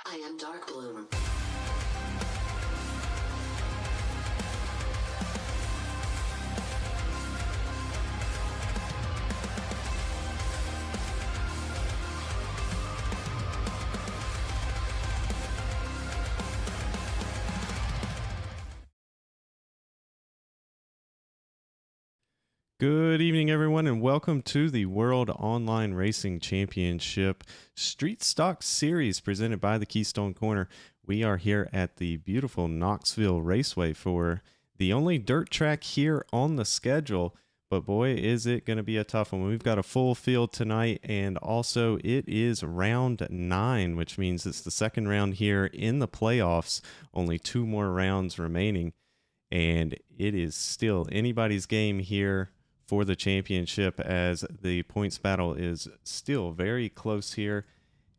I am Dark Bloom. Good evening, everyone, and welcome to the World Online Racing Championship Street Stock Series presented by the Keystone Corner. We are here at the beautiful Knoxville Raceway for the only dirt track here on the schedule. But boy, is it going to be a tough one. We've got a full field tonight, and also it is round 9, which means it's the second round here in the playoffs. Only 2 more rounds remaining, and it is still anybody's game here for the championship, as the points battle is still very close here.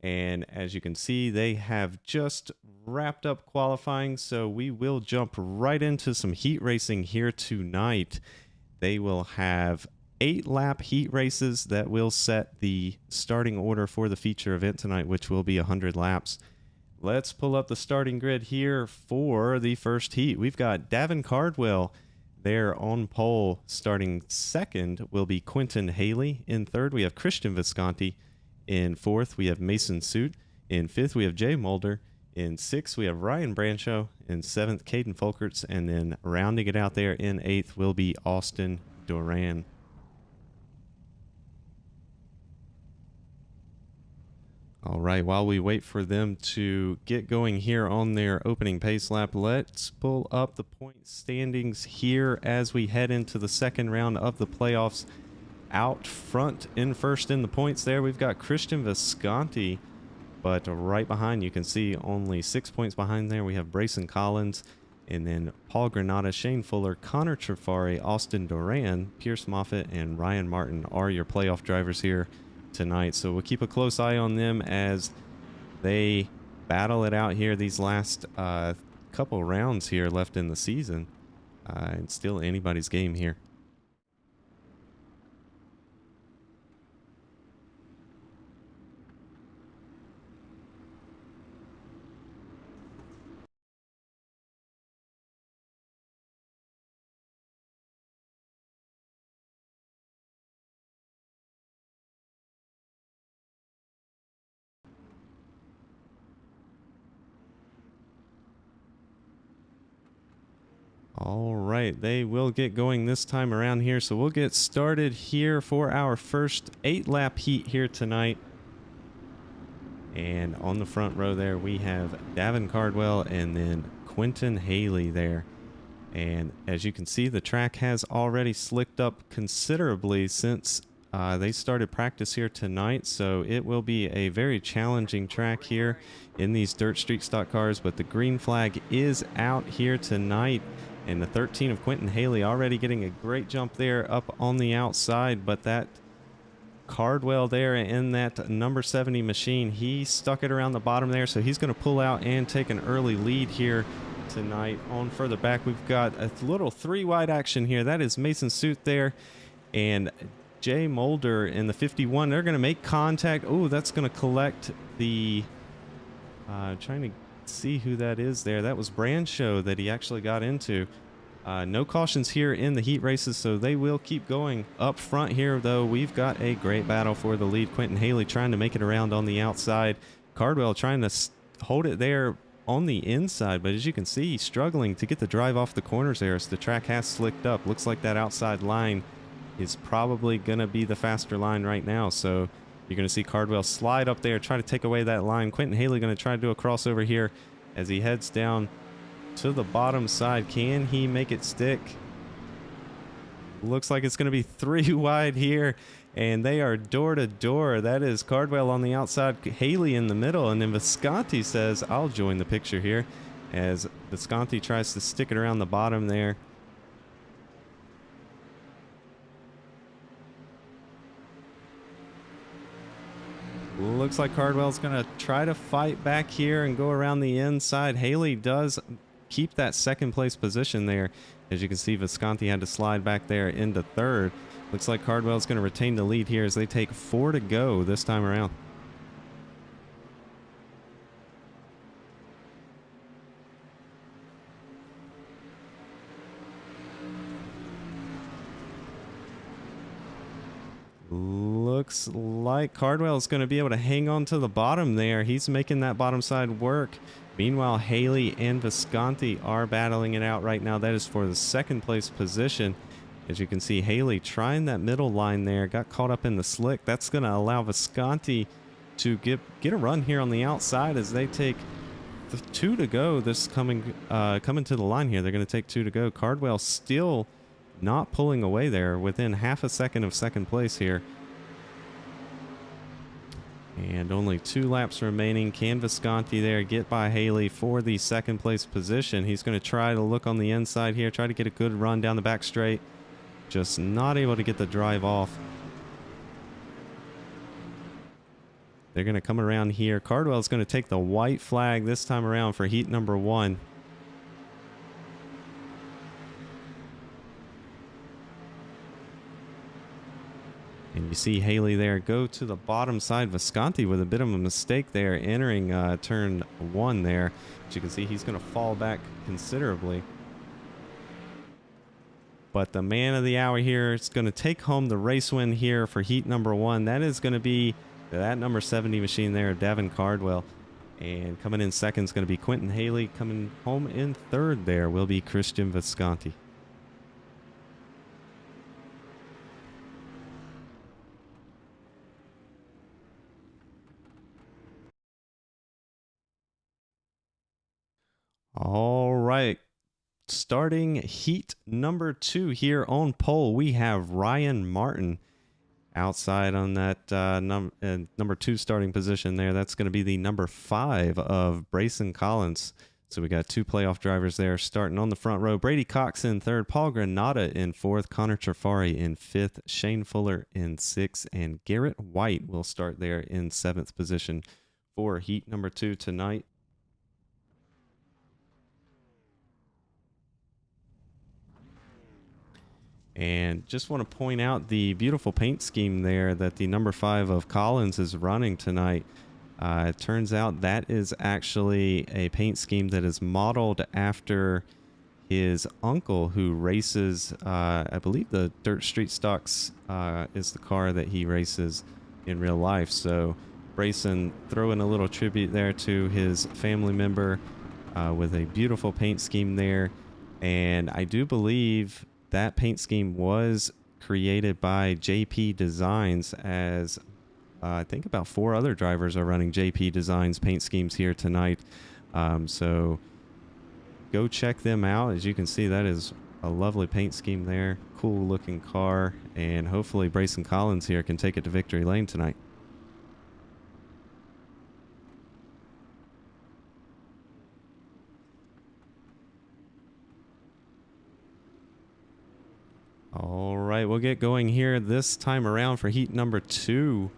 And as you can see, they have just wrapped up qualifying, so we will jump right into some heat racing here tonight. They will have 8-lap heat races that will set the starting order for the feature event tonight, which will be 100 laps. Let's pull up the starting grid here for the first heat. We've got Davin Cardwell there on pole. Starting second will be Quentin Haley. In third, we have Christian Visconti. In fourth, we have Mason Suit. In fifth, we have Jay Mulder. In sixth, we have Ryan Brancho. In seventh, Caden Folkerts. And then rounding it out there in eighth will be Austin Duran. All right, while we wait for them to get going here on their opening pace lap, let's pull up the point standings here as we head into the second round of the playoffs. Out front in first in the points there, we've got Christian Visconti, but right behind, you can see only 6 points behind there, we have Brayson Collins, and then Paul Granada, Shane Fuller, Connor Trifari, Austin Duran, Pierce Moffitt, and Ryan Martin are your playoff drivers here tonight. So we'll keep a close eye on them as they battle it out here these last couple rounds here left in the season. It's still anybody's game here. All right, they will get going this time around here, so we'll get started here for our first 8-lap heat here tonight. And on the front row there, we have Davin Cardwell and then Quentin Haley there. And as you can see, the track has already slicked up considerably since they started practice here tonight, so it will be a very challenging track here in these dirt street stock cars. But the green flag is out here tonight, and the 13 of Quentin Haley already getting a great jump there up on the outside. But that Cardwell there in that number 70 machine, he stuck it around the bottom there, so he's going to pull out and take an early lead here tonight. On further back, we've got a little 3-wide action here. That is Mason Suit there, and Jay Mulder in the 51. They're going to make contact. Oh, that's going to collect the trying to see who that is there. That was Brancho that he actually got into. No cautions here in the heat races, so they will keep going. Up front here, though, we've got a great battle for the lead. Quentin Haley trying to make it around on the outside. Cardwell trying to hold it there on the inside, but as you can see, he's struggling to get the drive off the corners there as the track has slicked up. Looks like that outside line is probably going to be the faster line right now, so you're going to see Cardwell slide up there, try to take away that line. Quentin Haley going to try to do a crossover here as he heads down to the bottom side. Can he make it stick? Looks like it's going to be 3 wide here, and they are door to door. That is Cardwell on the outside, Haley in the middle, and then Visconti says, I'll join the picture here, as Visconti tries to stick it around the bottom there. Looks like Cardwell's going to try to fight back here and go around the inside. Haley does keep that second place position there. As you can see, Visconti had to slide back there into third. Looks like Cardwell's going to retain the lead here as they take 4 to go this time around. Looks like Cardwell is going to be able to hang on to the bottom there. He's making that bottom side work. Meanwhile, Haley and Visconti are battling it out right now. That is for the second place position. As you can see, Haley trying that middle line there, got caught up in the slick. That's going to allow Visconti to get a run here on the outside as they take the 2 to go. This coming to the line here. They're going to take 2 to go. Cardwell still not pulling away there, within half a second of second place here. And only 2 laps remaining. Can Visconti there get by Haley for the second place position? He's going to try to look on the inside here, try to get a good run down the back straight. Just not able to get the drive off. They're going to come around here. Cardwell's going to take the white flag this time around for heat number 1. And you see Haley there go to the bottom side. Visconti with a bit of a mistake there entering turn 1 there. As you can see, he's going to fall back considerably. But the man of the hour here is going to take home the race win here for heat number 1. That is going to be that number 70 machine there, Davin Cardwell. And coming in second is going to be Quentin Haley. Coming home in third there will be Christian Visconti. All right. Starting heat number 2 here on pole, we have Ryan Martin outside on that number 2 starting position there. That's going to be the number 5 of Brayson Collins. So we got 2 playoff drivers there starting on the front row. Brady Cox in third, Paul Granata in fourth, Connor Trafari in fifth, Shane Fuller in sixth, and Garrett White will start there in 7th position for heat number 2 tonight. And just want to point out the beautiful paint scheme there that the number 5 of Collins is running tonight. It turns out that is actually a paint scheme that is modeled after his uncle, who races, I believe the Dirt Street Stocks is the car that he races in real life. So Brayson throwing a little tribute there to his family member with a beautiful paint scheme there. And I do believe that paint scheme was created by JP Designs, as I think about 4 other drivers are running JP Designs paint schemes here tonight. So go check them out. As you can see, that is a lovely paint scheme there. Cool looking car. And hopefully Brayson Collins here can take it to victory lane tonight. All right, we'll get going here this time around for heat number 2.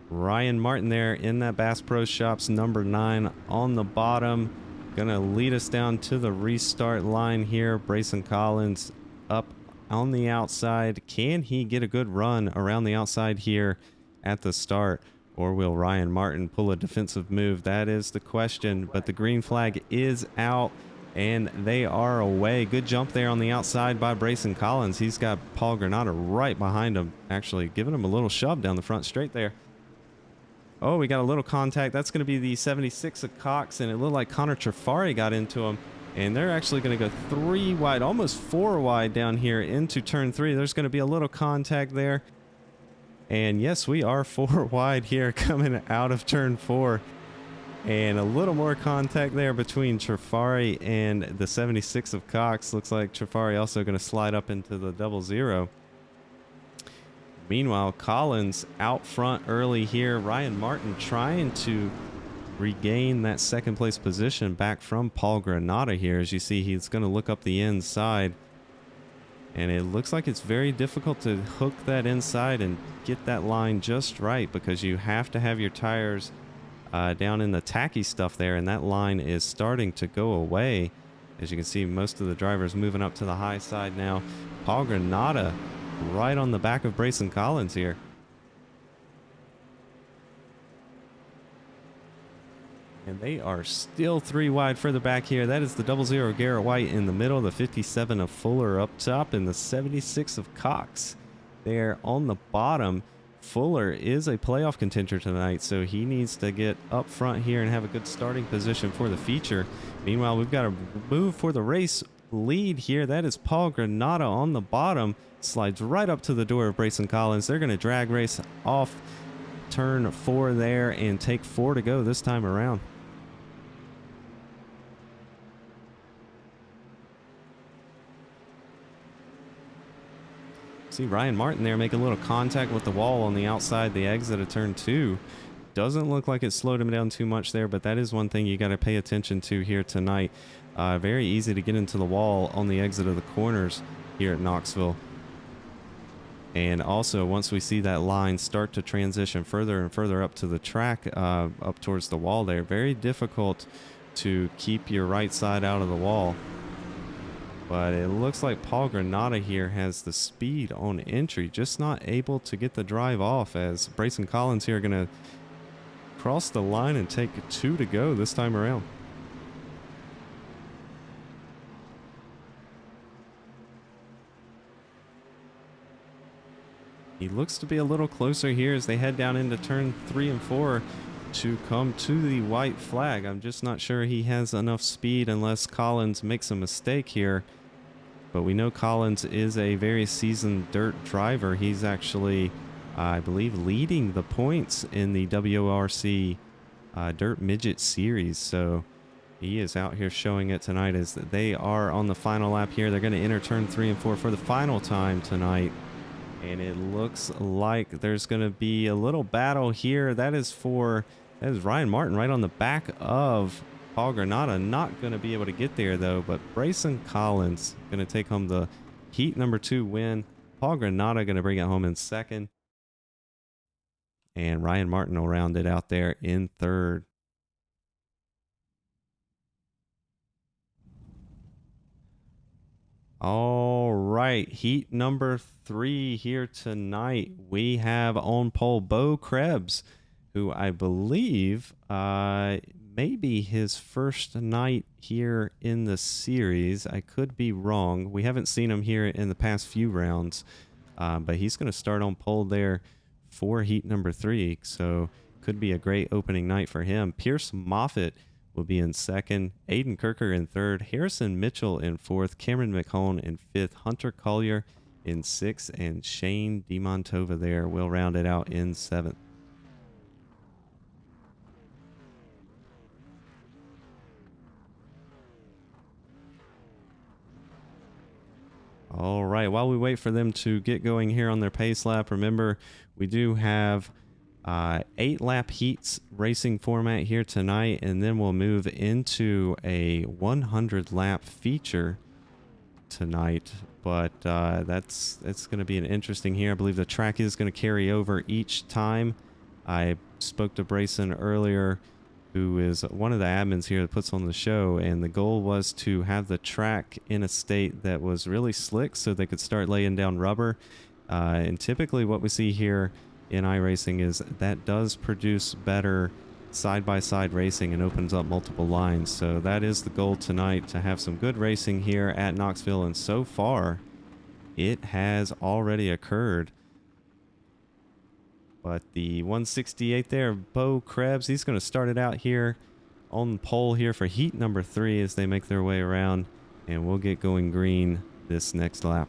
Ryan Martin there in that Bass Pro Shops number 9 on the bottom. Gonna lead us down to the restart line here. Brayson Collins up on the outside. Can he get a good run around the outside here at the start? Or will Ryan Martin pull a defensive move? That is the question, but the green flag is out. And they are away. Good jump there on the outside by Brayson Collins. He's got Paul Granata right behind him, actually giving him a little shove down the front straight there. Oh, we got a little contact. That's going to be the 76 of Cox, and it looked like Connor Trafari got into him. And they're actually going to go 3 wide, almost 4 wide down here into turn 3. There's going to be a little contact there. And yes, we are 4 wide here coming out of turn 4. And a little more contact there between Trafari and the 76 of Cox. Looks like Trafari also going to slide up into the 00. Meanwhile, Collins out front early here. Ryan Martin trying to regain that second place position back from Paul Granata here. As you see, he's going to look up the inside. And it looks like it's very difficult to hook that inside and get that line just right, because you have to have your tires down in the tacky stuff there, and that line is starting to go away. As you can see, most of the drivers moving up to the high side now. Paul Granata right on the back of Brayson Collins here. And they are still 3 wide further back here. That is the 00 Garrett White in the middle, the 57 of Fuller up top, and the 76 of Cox there on the bottom. Fuller is a playoff contender tonight, so he needs to get up front here and have a good starting position for the feature. Meanwhile, we've got a move for the race lead here. That is Paul Granada on the bottom. Slides right up to the door of Brayson Collins. They're going to drag race off turn 4 there and take 4 to go this time around. See Ryan Martin there make a little contact with the wall on the outside, the exit of turn 2. Doesn't look like it slowed him down too much there, but that is one thing you got to pay attention to here tonight. Very easy to get into the wall on the exit of the corners here at Knoxville. And also, once we see that line start to transition further and further up to the track, up towards the wall there, very difficult to keep your right side out of the wall. But it looks like Paul Granada here has the speed on entry, just not able to get the drive off, as Brayson Collins here are going to cross the line and take 2 to go this time around. He looks to be a little closer here as they head down into turn 3 and 4 to come to the white flag. I'm just not sure he has enough speed unless Collins makes a mistake here. But we know Collins is a very seasoned dirt driver. He's actually, I believe, leading the points in the WORC Dirt Midget Series. So he is out here showing it tonight as they are on the final lap here. They're going to enter turn 3 and 4 for the final time tonight. And it looks like there's going to be a little battle here. That is Ryan Martin right on the back of Paul Granada. Not going to be able to get there though, but Brayson Collins going to take home the heat number 2 win. Paul Granada going to bring it home in second. And Ryan Martin will round it out there in third. All right, heat number 3 here tonight. We have on pole Bo Krebs, who I believe may be his first night here in the series. I could be wrong. We haven't seen him here in the past few rounds, but he's going to start on pole there for heat number 3. So could be a great opening night for him. Pierce Moffitt will be in second, Aiden Kirker in third, Harrison Mitchell in fourth, Cameron McHone in fifth, Hunter Collier in sixth, and Shane DeMontova there will round it out in seventh. All right, while we wait for them to get going here on their pace lap, remember we do have 8 lap heats racing format here tonight, and then we'll move into a 100 lap feature tonight. But it's going to be an interesting here. I believe the track is going to carry over each time. I spoke to Brayson earlier, who is one of the admins here that puts on the show, and the goal was to have the track in a state that was really slick so they could start laying down rubber. And typically what we see here in iRacing is that does produce better side-by-side racing and opens up multiple lines. So that is the goal tonight, to have some good racing here at Knoxville, and so far it has already occurred. But the 168 there, Bo Krebs, he's going to start it out here on the pole here for heat number 3 as they make their way around, and we'll get going green this next lap.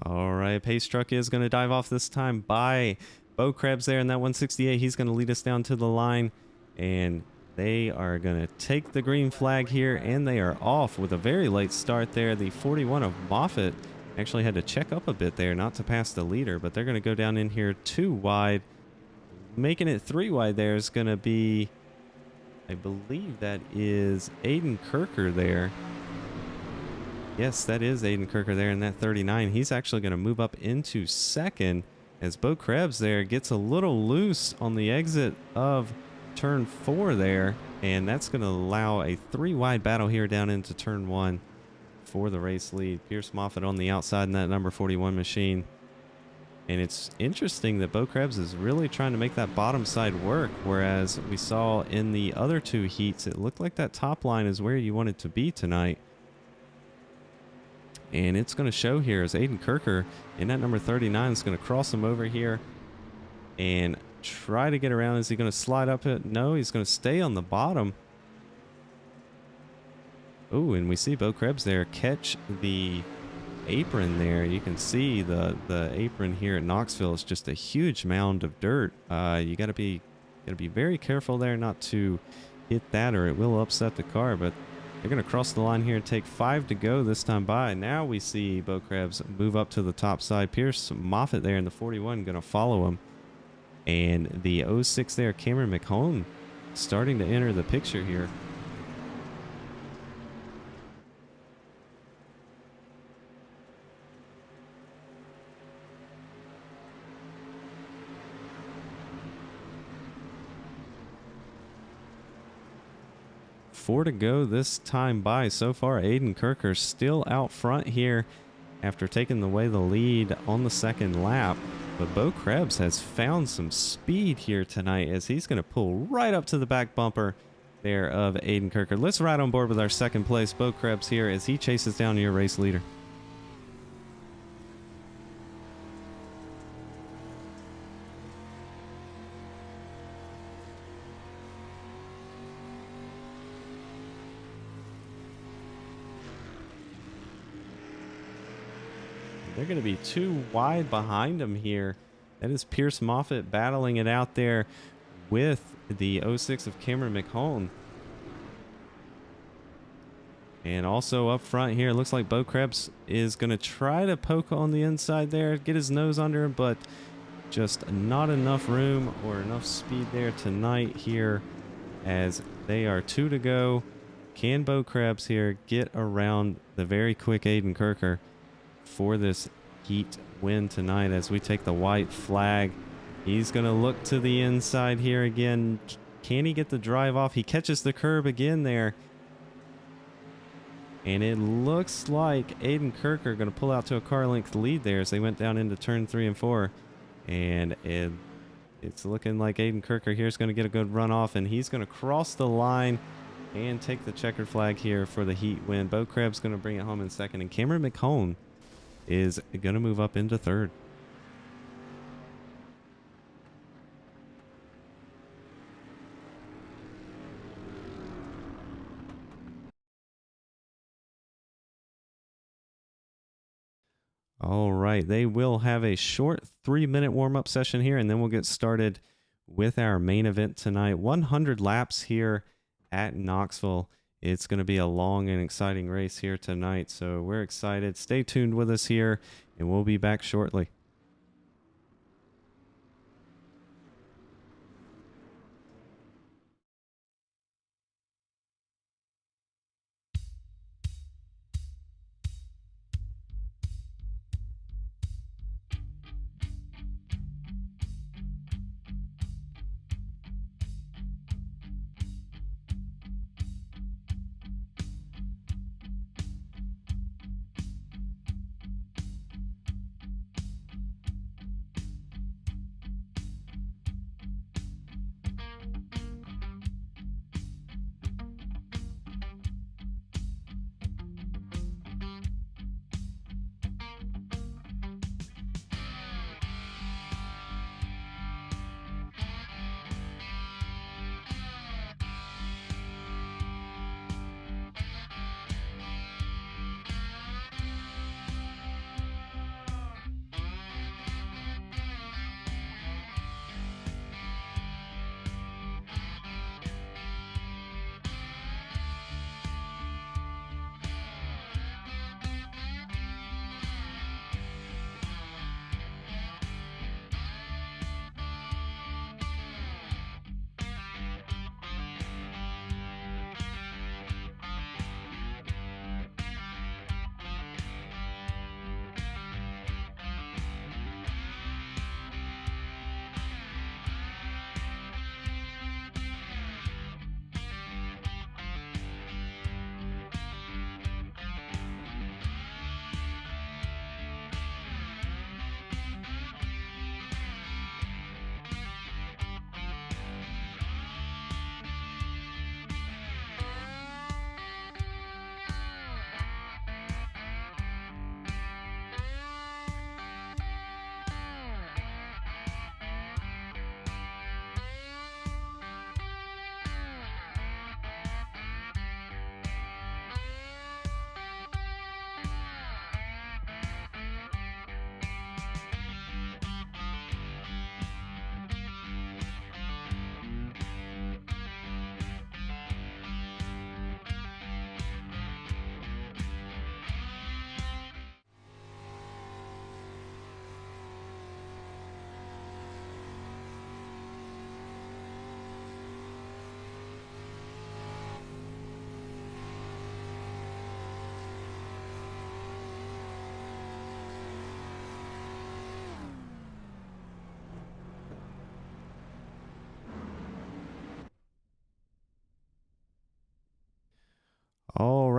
All right, pace truck is going to dive off this time by Bo Krebs there in that 168. He's going to lead us down to the line, and they are going to take the green flag here, and they are off with a very late start there. The 41 of Moffitt actually had to check up a bit there not to pass the leader, but they're going to go down in here 2 wide. Making it 3 wide there is going to be, I believe that is Aiden Kirker there. Yes, that is Aiden Kirker there in that 39. He's actually going to move up into second as Bo Krebs there gets a little loose on the exit of turn 4 there. And that's going to allow a 3-wide battle here down into turn 1 for the race lead. Pierce Moffitt on the outside in that number 41 machine. And it's interesting that Bo Krebs is really trying to make that bottom side work, whereas we saw in the other 2 heats, it looked like that top line is where you want it to be tonight. And it's going to show here as Aiden Kirker in that number 39 is going to cross him over here and try to get around. Is he going to slide up it? No, he's going to stay on the bottom. Oh, and we see Bo Krebs there catch the apron there. You can see the apron here at Knoxville is just a huge mound of dirt. You got to be very careful there not to hit that, or it will upset the car. But they're going to cross the line here and take 5 to go this time by. Now we see Bo Krebs move up to the top side. Pierce Moffitt there in the 41 going to follow him. And the 06 there, Cameron McHone, starting to enter the picture here. Four to go this time by. So far, Aiden Kirker still out front here after taking away the lead on the second lap. But Bo Krebs has found some speed here tonight as he's going to pull right up to the back bumper there of Aiden Kirker. Let's ride on board with our second place Bo Krebs here as he chases down your race leader. They're going to be 2 wide behind him here. That is Pierce Moffitt battling it out there with the 06 of Cameron McHone. And also up front here, it looks like Bo Krebs is going to try to poke on the inside there, get his nose under him, but just not enough room or enough speed there tonight here as they are 2 to go. Can Bo Krebs here get around the very quick Aiden Kirker for this heat win tonight as we take the white flag? He's going to look to the inside here again. Can he get the drive off? He catches the curb again there. And it looks like Aiden Kirker going to pull out to a car length lead there as they went down into turn 3 and 4. And it's looking like Aiden Kirker here is going to get a good run off, and he's going to cross the line and take the checkered flag here for the heat win. Bo Krebs going to bring it home in second, and Cameron McHone is going to move up into third. All right, they will have a short 3-minute warm-up session here, and then we'll get started with our main event tonight. 100 laps here at Knoxville. It's going to be a long and exciting race here tonight, so we're excited. Stay tuned with us here, and we'll be back shortly.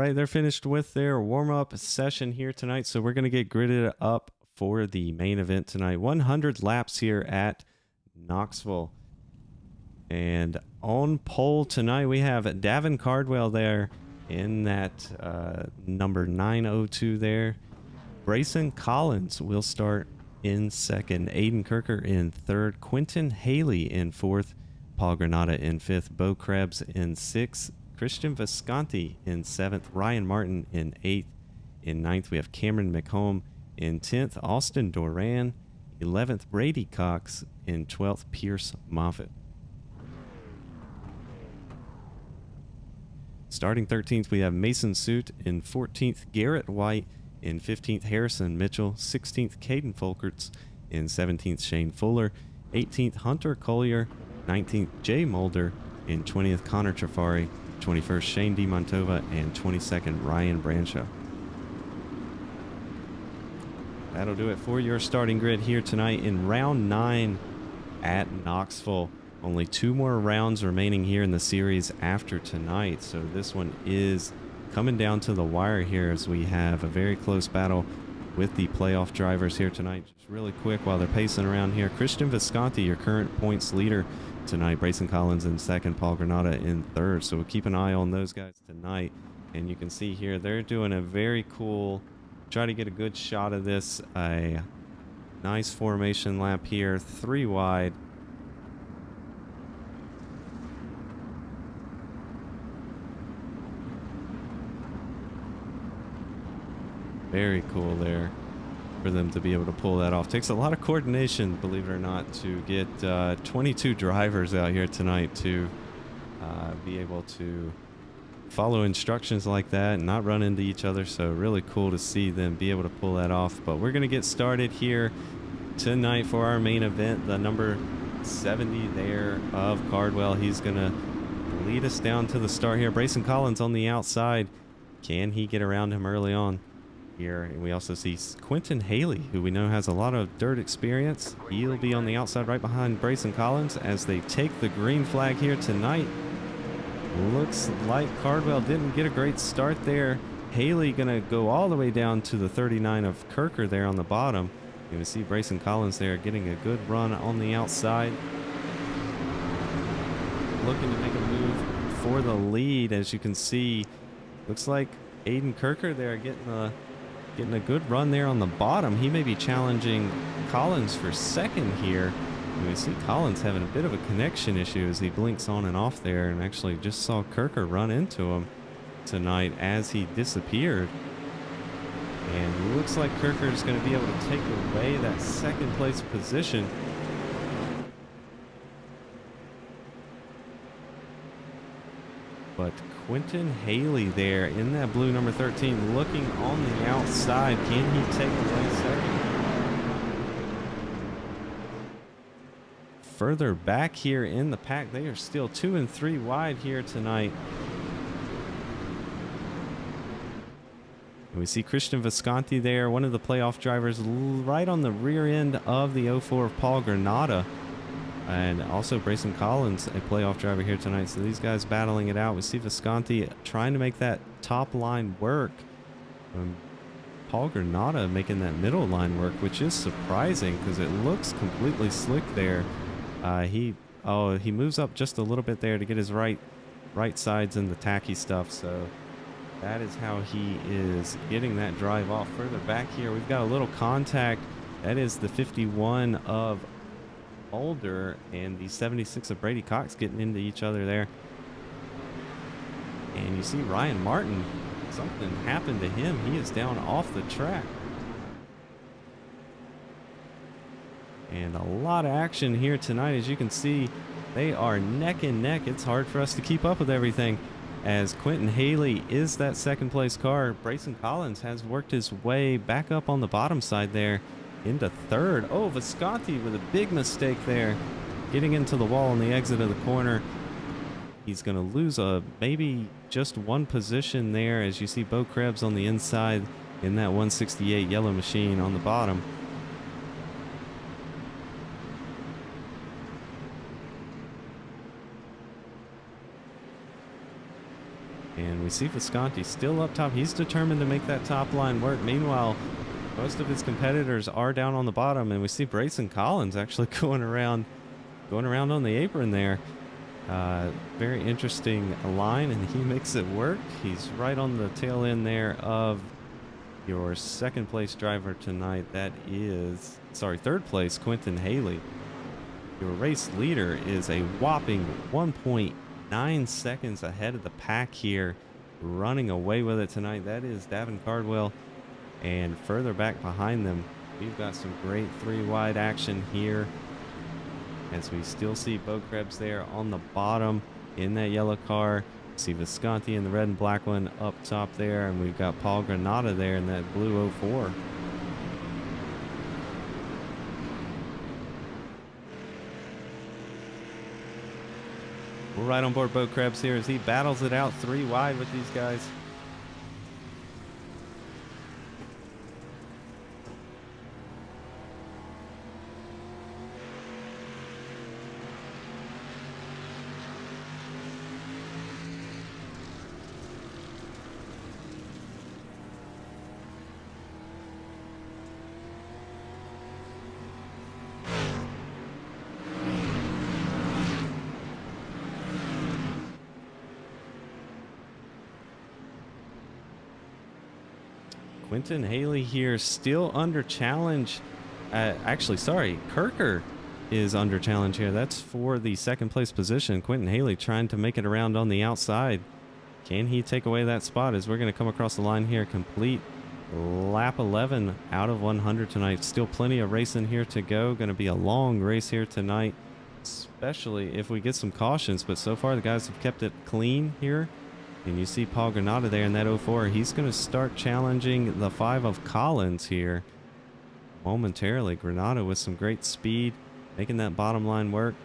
right, they're finished with their warm-up session here tonight, so we're going to get gridded up for the main event tonight. 100 laps here at Knoxville. And on pole tonight, we have Davin Cardwell there in that number 902 there. Brayson Collins will start in second. Aiden Kirker in third. Quentin Haley in fourth. Paul Granata in fifth. Bo Krebs in sixth. Christian Visconti in seventh. Ryan Martin in eighth. In ninth, we have Cameron McComb. In 10th, Austin Doran. 11th, Brady Cox. In 12th, Pierce Moffitt. Starting 13th, we have Mason Suit. In 14th, Garrett White. In 15th, Harrison Mitchell. 16th, Caden Folkerts. In 17th, Shane Fuller. 18th, Hunter Collier. 19th, Jay Mulder. In 20th, Connor Trafari. 21st, Shane DiMontova. And 22nd, Ryan Branshaw. That'll do it for your starting grid here tonight in round 9 at Knoxville. Only 2 more rounds remaining here in the series after tonight. So this one is coming down to the wire here as we have a very close battle with the playoff drivers here tonight. Just really quick while they're pacing around here. Christian Visconti, your current points leader tonight. Brayson Collins in second. Paul Granata in third. So we'll keep an eye on those guys tonight. And you can see here they're doing a very cool, try to get a good shot of this. A nice formation lap here. 3 wide. Very cool there for them to be able to pull that off. Takes a lot of coordination, believe it or not, to get 22 drivers out here tonight to be able to follow instructions like that and not run into each other. So really cool to see them be able to pull that off. But we're going to get started here tonight for our main event. The number 70 there of Cardwell. He's going to lead us down to the start here. Brayson Collins on the outside. Can he get around him early on? Here, and we also see Quentin Haley, who we know has a lot of dirt experience. He'll be on the outside right behind Brayson Collins as they take the green flag here tonight. Looks like Cardwell didn't get a great start there. Haley gonna go all the way down to the 39 of Kirker there on the bottom. You can see Brayson Collins there getting a good run on the outside. Looking to make a move for the lead. As you can see, looks like Aiden Kirker there getting a good run there on the bottom. He may be challenging Collins for second here. And we see Collins having a bit of a connection issue as he blinks on and off there, and actually just saw Kirker run into him tonight as he disappeared. And looks like Kirker is going to be able to take away that second place position. But Quentin Haley there in that blue number 13 looking on the outside. Can he take away second? Further back here in the pack, they are still 2 and 3 wide here tonight. And we see Christian Visconti there, one of the playoff drivers, right on the rear end of the 04 of Paul Granata. And also Brayson Collins, a playoff driver here tonight. So these guys battling it out. We see Visconti trying to make that top line work. Paul Granata making that middle line work, which is surprising because it looks completely slick there. He moves up just a little bit there to get his right sides in the tacky stuff. So that is how he is getting that drive off. Further back here, we've got a little contact. That is the 51 of Mulder and the 76 of Brady Cox getting into each other there. And you see Ryan Martin, something happened to him. He is down off the track. And a lot of action here tonight. As you can see, they are neck and neck. It's hard for us to keep up with everything as Quentin Haley is that second place car. Brayson Collins has worked his way back up on the bottom side there into third. Oh, Visconti with a big mistake there, getting into the wall on the exit of the corner. He's going to lose maybe just one position there, as you see Bo Krebs on the inside in that 168 yellow machine on the bottom. And we see Visconti still up top. He's determined to make that top line work. Meanwhile, most of his competitors are down on the bottom, and we see Brayson Collins actually going around on the apron there. Very interesting line, and he makes it work. He's right on the tail end there of your second place driver tonight. That is, sorry, third place, Quentin Haley. Your race leader is a whopping 1.9 seconds ahead of the pack here, running away with it tonight. That is Davin Cardwell. And further back behind them, we've got some great three-wide action here, as we still see Bo Krebs there on the bottom in that yellow car. See Visconti in the red and black one up top there, and we've got Paul Granata there in that blue 04. We're right on board Bo Krebs here as he battles it out three wide with these guys. Quentin Haley here still under challenge. Actually, sorry, Kirker is under challenge here. That's for the second place position. Quentin Haley trying to make it around on the outside. Can he take away that spot as we're going to come across the line here? Complete lap 11 out of 100 tonight. Still plenty of racing here to go. Going to be a long race here tonight, especially if we get some cautions. But so far, the guys have kept it clean here. And you see Paul Granata there in that 04. He's going to start challenging the 5 of Collins here momentarily. Granata with some great speed, making that bottom line work.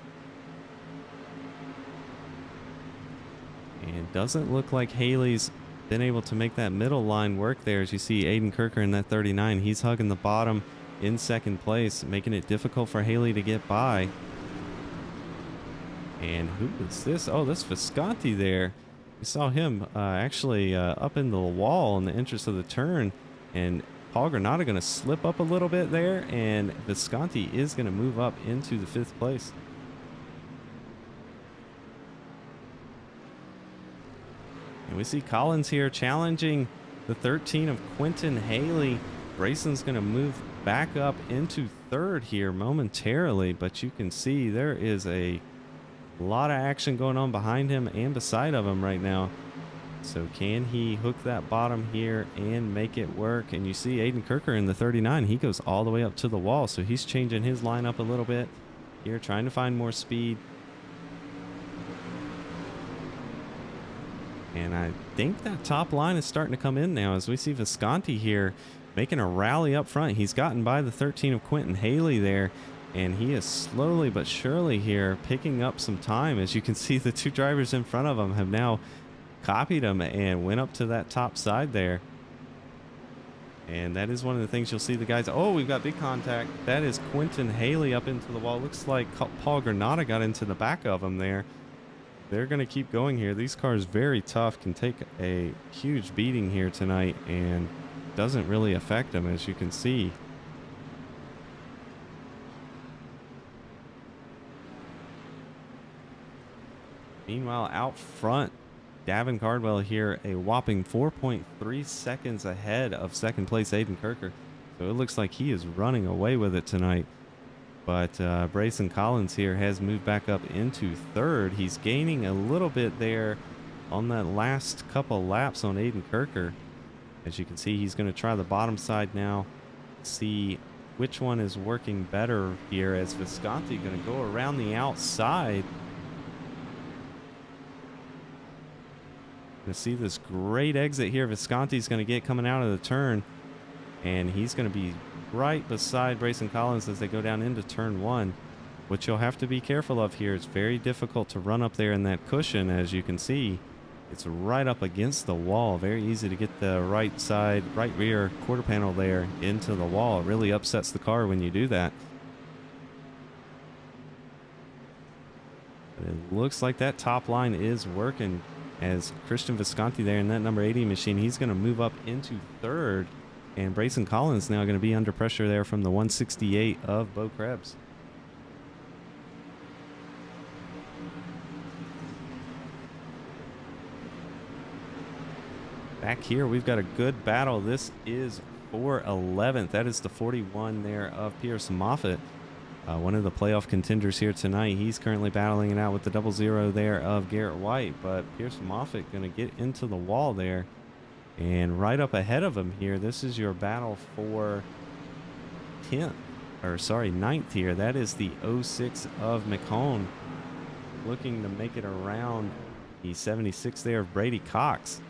And doesn't look like Haley's been able to make that middle line work there. As you see Aiden Kirker in that 39. He's hugging the bottom in second place, making it difficult for Haley to get by. And who is this? Oh, that's Visconti there. We saw him actually up in the wall in the interest of the turn, and Paul Granata going to slip up a little bit there, and Visconti is going to move up into the 5th place. And we see Collins here challenging the 13 of Quentin Haley. Brayson's going to move back up into 3rd here momentarily, but you can see there is a lot of action going on behind him and beside of him right now. So can he hook that bottom here and make it work? And you see Aiden Kirker in the 39. He goes all the way up to the wall. So he's changing his lineup a little bit here, trying to find more speed. And I think that top line is starting to come in now as we see Visconti here making a rally up front. He's gotten by the 13 of Quentin Haley there. And he is slowly but surely here picking up some time. As you can see, the 2 drivers in front of him have now copied him and went up to that top side there. And that is one of the things you'll see the guys. Oh, we've got big contact. That is Quentin Haley up into the wall. Looks like Paul Granata got into the back of him there. They're going to keep going here. These cars very tough, can take a huge beating here tonight and doesn't really affect them, as you can see. Meanwhile, out front, Davin Cardwell here a whopping 4.3 seconds ahead of second place Aiden Kirker. So it looks like he is running away with it tonight. But Brayson Collins here has moved back up into 3rd. He's gaining a little bit there on that last couple laps on Aiden Kirker. As you can see, he's going to try the bottom side now, see which one is working better here, as Visconti going to go around the outside. To see this great exit here Visconti's going to get coming out of the turn, and he's going to be right beside Brayson Collins as they go down into turn 1. What you'll have to be careful of here, it's very difficult to run up there in that cushion. As you can see, it's right up against the wall. Very easy to get the right side, right rear quarter panel there into the wall. It really upsets the car when you do that. But it looks like that top line is working. as Christian Visconti there in that number 80 machine, he's going to move up into third. And Brayson Collins now going to be under pressure there from the 168 of Bo Krebs. Back here, we've got a good battle. This is for 11th. That is the 41 there of Pierce Moffitt. One of the playoff contenders here tonight. He's currently battling it out with the 00 there of Garrett White, but Pierce Moffitt going to get into the wall there. And right up ahead of him here, this is your battle for 9th here. That is the 06 of McCone, looking to make it around the 76 there of Brady Cox.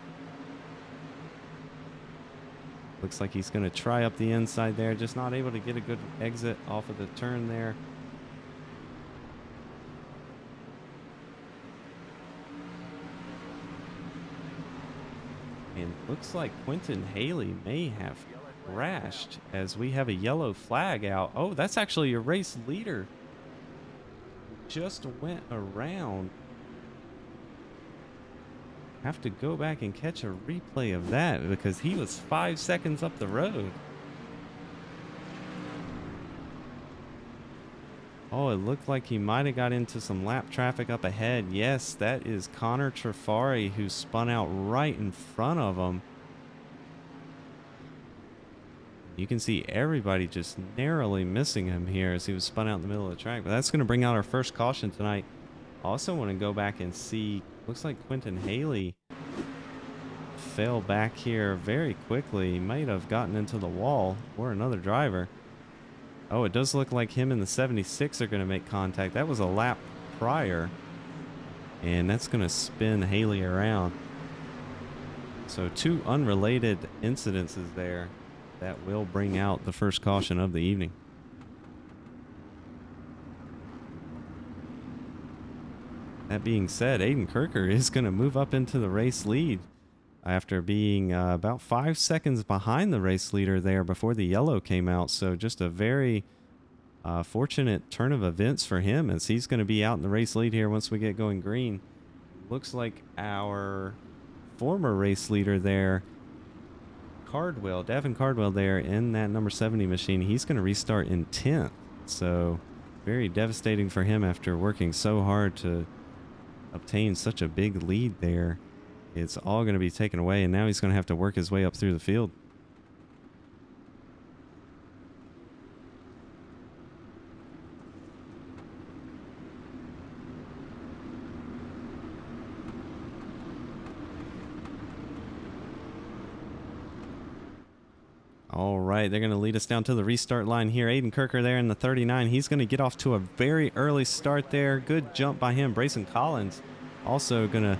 Looks like he's going to try up the inside there, just not able to get a good exit off of the turn there. And looks like Quentin Haley may have crashed as we have a yellow flag out. Oh, that's actually your race leader. Just went around. Have to go back and catch a replay of that because he was 5 seconds up the road. Oh, it looked like he might have got into some lap traffic up ahead. Yes, that is Connor Trafari, who spun out right in front of him. You can see everybody just narrowly missing him here as he was spun out in the middle of the track. But that's going to bring out our first caution tonight. Also want to go back and see, looks like Quentin Haley fell back here very quickly. He might have gotten into the wall or another driver. Oh, it does look like him and the 76 are going to make contact. That was a lap prior, and that's going to spin Haley around. So two unrelated incidences there that will bring out the first caution of the evening. That being said, Aiden Kirker is going to move up into the race lead after being about 5 seconds behind the race leader there before the yellow came out. So just a very fortunate turn of events for him, as he's going to be out in the race lead here once we get going green. Looks like our former race leader there, Davin Cardwell there in that number 70 machine, he's going to restart in 10th. So very devastating for him after working so hard to obtain such a big lead there. It's all going to be taken away, and now he's going to have to work his way up through the field. All right, they're going to lead us down to the restart line here. Aiden Kirker there in the 39. He's going to get off to a very early start there. Good jump by him. Brayson Collins also going to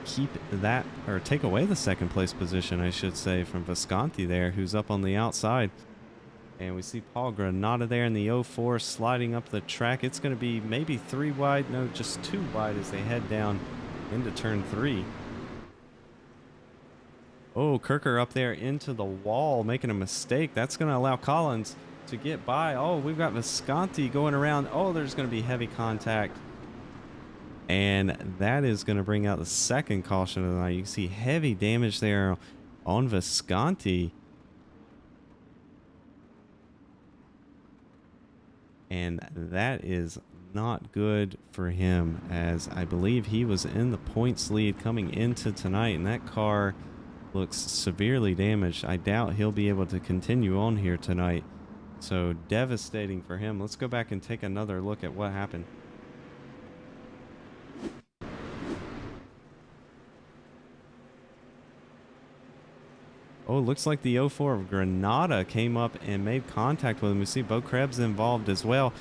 keep that, or take away the second place position, I should say, from Visconti there, who's up on the outside. And we see Paul Granata there in the 04 sliding up the track. It's going to be maybe 3 wide. No, just 2 wide as they head down into turn 3. Oh, Kirker up there into the wall, making a mistake. That's going to allow Collins to get by. Oh, we've got Visconti going around. Oh, there's going to be heavy contact. And that is going to bring out the second caution of the night. You can see heavy damage there on Visconti. And that is not good for him, as I believe he was in the points lead coming into tonight, and that car looks severely damaged. I doubt he'll be able to continue on here tonight. So devastating for him. Let's go back and take another look at what happened. Oh, it looks like the 04 of Granada came up and made contact with him. We see Bo Krebs involved as well.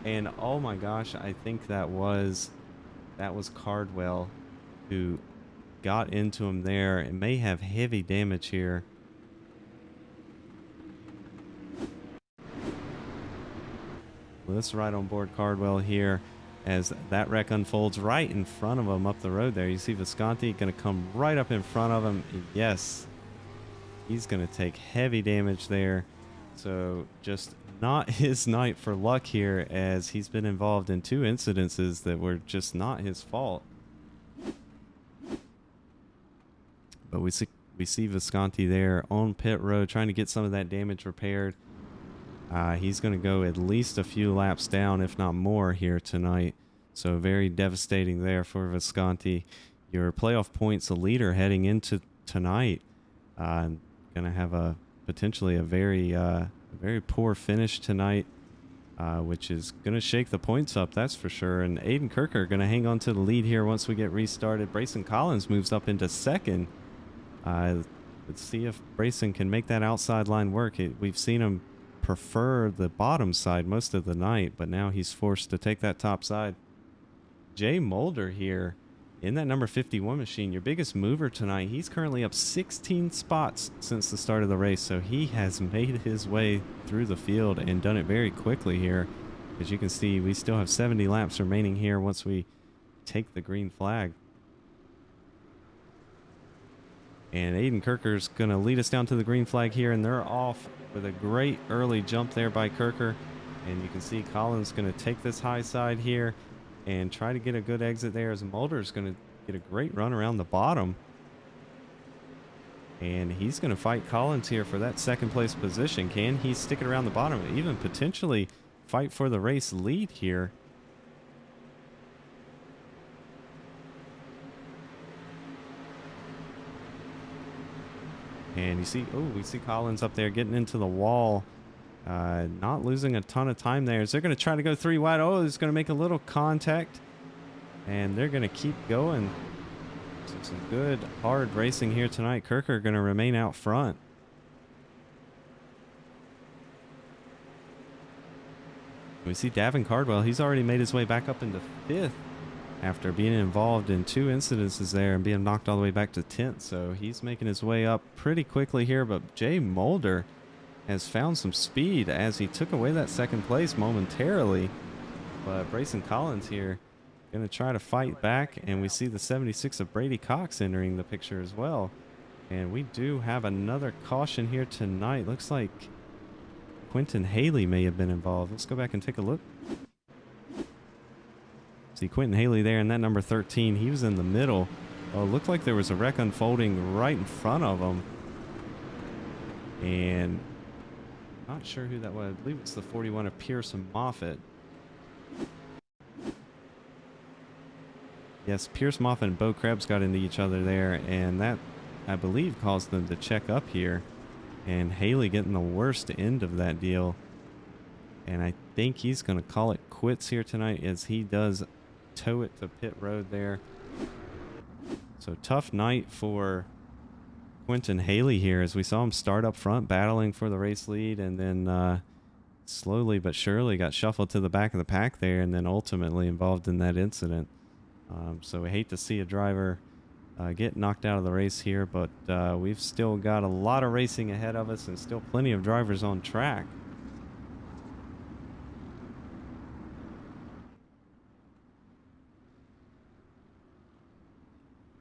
And oh my gosh, I think that was Cardwell who got into him there. It may have heavy damage here. Let's ride on board Cardwell here as that wreck unfolds right in front of him up the road there. You see Visconti going to come right up in front of him. Yes. He's going to take heavy damage there. So just not his night for luck here, as he's been involved in 2 incidences that were just not his fault. But we see Visconti there on pit road trying to get some of that damage repaired. He's going to go at least a few laps down, if not more, here tonight. So very devastating there for Visconti. Your playoff points leader heading into tonight. Going to have potentially a very poor finish tonight, which is going to shake the points up, that's for sure. And Aiden Kirker going to hang on to the lead here once we get restarted. Brayson Collins moves up into second. Let's see if Brayson can make that outside line work. We've seen him prefer the bottom side most of the night, but now he's forced to take that top side. Jay Mulder here in that number 51 machine, your biggest mover tonight. He's currently up 16 spots since the start of the race, so he has made his way through the field and done it very quickly here. As you can see, we still have 70 laps remaining here once we take the green flag. And Aiden Kirker's going to lead us down to the green flag here, and they're off with a great early jump there by Kirker. And you can see Collins going to take this high side here and try to get a good exit there, as Mulder's going to get a great run around the bottom. And he's going to fight Collins here for that second place position. Can he stick it around the bottom, even potentially fight for the race lead here? And you see, we see Collins up there getting into the wall. Not losing a ton of time there. They're going to try to go 3 wide. Oh, he's going to make a little contact. And they're going to keep going. So some good, hard racing here tonight. Kirker going to remain out front. We see Davin Cardwell. He's already made his way back up into 5th after being involved in 2 incidences there and being knocked all the way back to 10th. So he's making his way up pretty quickly here. But Jay Mulder has found some speed as he took away that second place momentarily. But Brayson Collins here going to try to fight back. And we see the 76 of Brady Cox entering the picture as well. And we do have another caution here tonight. Looks like Quentin Haley may have been involved. Let's go back and take a look. See Quentin Haley there in that number 13. He was in the middle. Oh, it looked like there was a wreck unfolding right in front of him. And not sure who that was. I believe it's the 41 of Pearson Moffitt. Yes, Pierce Moffitt and Bo Krebs got into each other there, and that, I believe, caused them to check up here. And Haley getting the worst end of that deal. And I think he's going to call it quits here tonight as he does tow it to pit road there. So tough night for Quentin Haley here, as we saw him start up front battling for the race lead, and then slowly but surely got shuffled to the back of the pack there, and then ultimately involved in that incident. So we hate to see a driver get knocked out of the race here, but we've still got a lot of racing ahead of us and still plenty of drivers on track.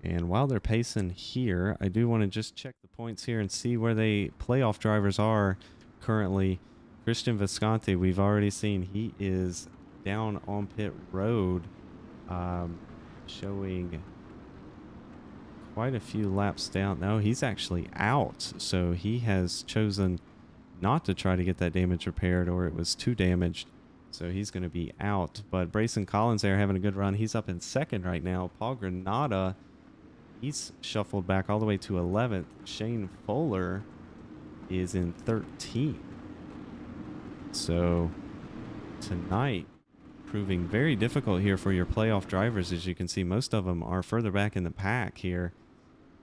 And while they're pacing here, I do want to just check the points here and see where they playoff drivers are currently. Christian Visconti, we've already seen he is down on pit road, showing quite a few laps down. No, he's actually out. So he has chosen not to try to get that damage repaired, or it was too damaged. So he's going to be out. But Brayson Collins there having a good run. He's up in second right now. Paul Granada, he's shuffled back all the way to 11th. Shane Fuller is in 13th. So tonight proving very difficult here for your playoff drivers. As you can see, most of them are further back in the pack here.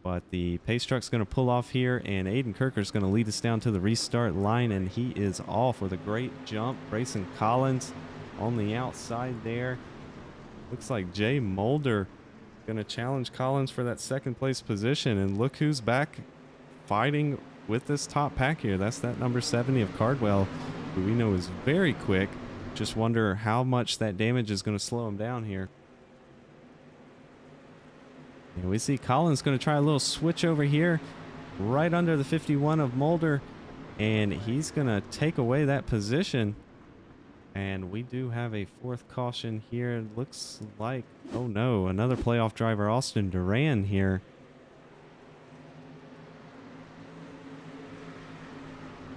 But the pace truck's going to pull off here, and Aiden Kirker's going to lead us down to the restart line, and he is off with a great jump. Brayson Collins on the outside there. Looks like Jay Mulder going to challenge Collins for that second place position, and look who's back fighting with this top pack here. That's that number 70 of Cardwell, who we know is very quick. Just wonder how much that damage is going to slow him down here. And we see Collins going to try a little switch over here right under the 51 of Mulder, and he's going to take away that position. And we do have a fourth caution here. It looks like, oh no, another playoff driver, Austin Duran here.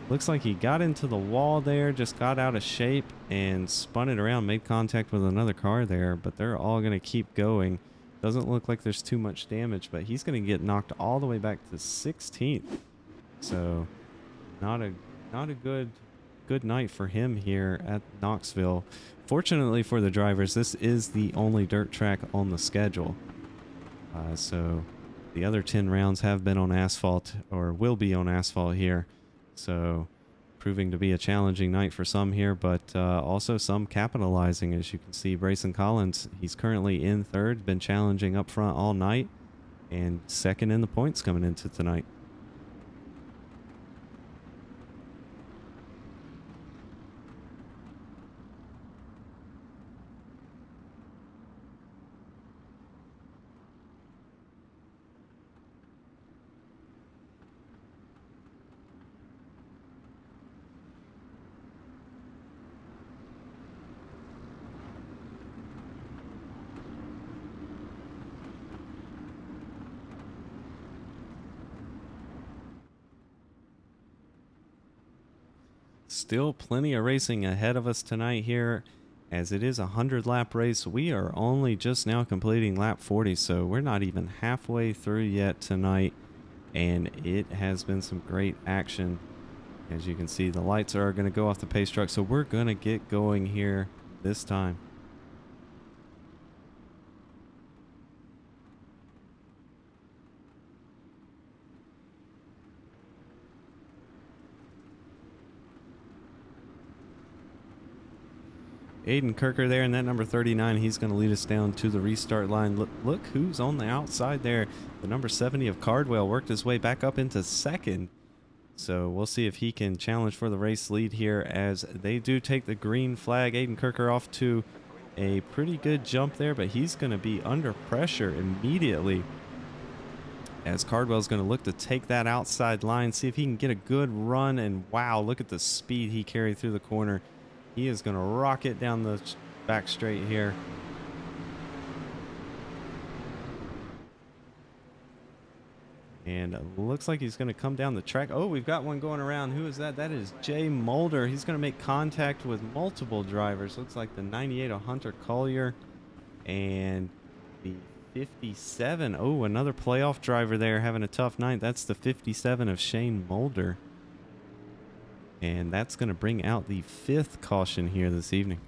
Looks like he got into the wall there, just got out of shape and spun it around, made contact with another car there, but they're all going to keep going. Doesn't look like there's too much damage, but he's going to get knocked all the way back to 16th. So not a good night for him here at Knoxville. Fortunately for the drivers, this is the only dirt track on the schedule. So the other 10 rounds have been on asphalt, or will be on asphalt here. So proving to be a challenging night for some here, but also some capitalizing. As you can see, Brayson Collins, he's currently in third, been challenging up front all night, and second in the points coming into tonight. Still plenty of racing ahead of us tonight here, as it is a 100-lap race. We are only just now completing lap 40, so we're not even halfway through yet tonight, and it has been some great action. As you can see, the lights are going to go off the pace truck, so we're going to get going here this time. Aiden Kirker there in that number 39. He's going to lead us down to the restart line. Look who's on the outside there. The number 70 of Cardwell worked his way back up into second. So we'll see if he can challenge for the race lead here, as they do take the green flag. Aiden Kirker off to a pretty good jump there, but he's going to be under pressure immediately, as Cardwell's going to look to take that outside line, see if he can get a good run. And wow, look at the speed he carried through the corner. He is going to rocket down the back straight here. And it looks like he's going to come down the track. Oh, we've got one going around. Who is that? That is Jay Mulder. He's going to make contact with multiple drivers. Looks like the 98 of Hunter Collier and the 57. Oh, another playoff driver there having a tough night. That's the 57 of Shane Mulder. And that's going to bring out the 5th caution here this evening.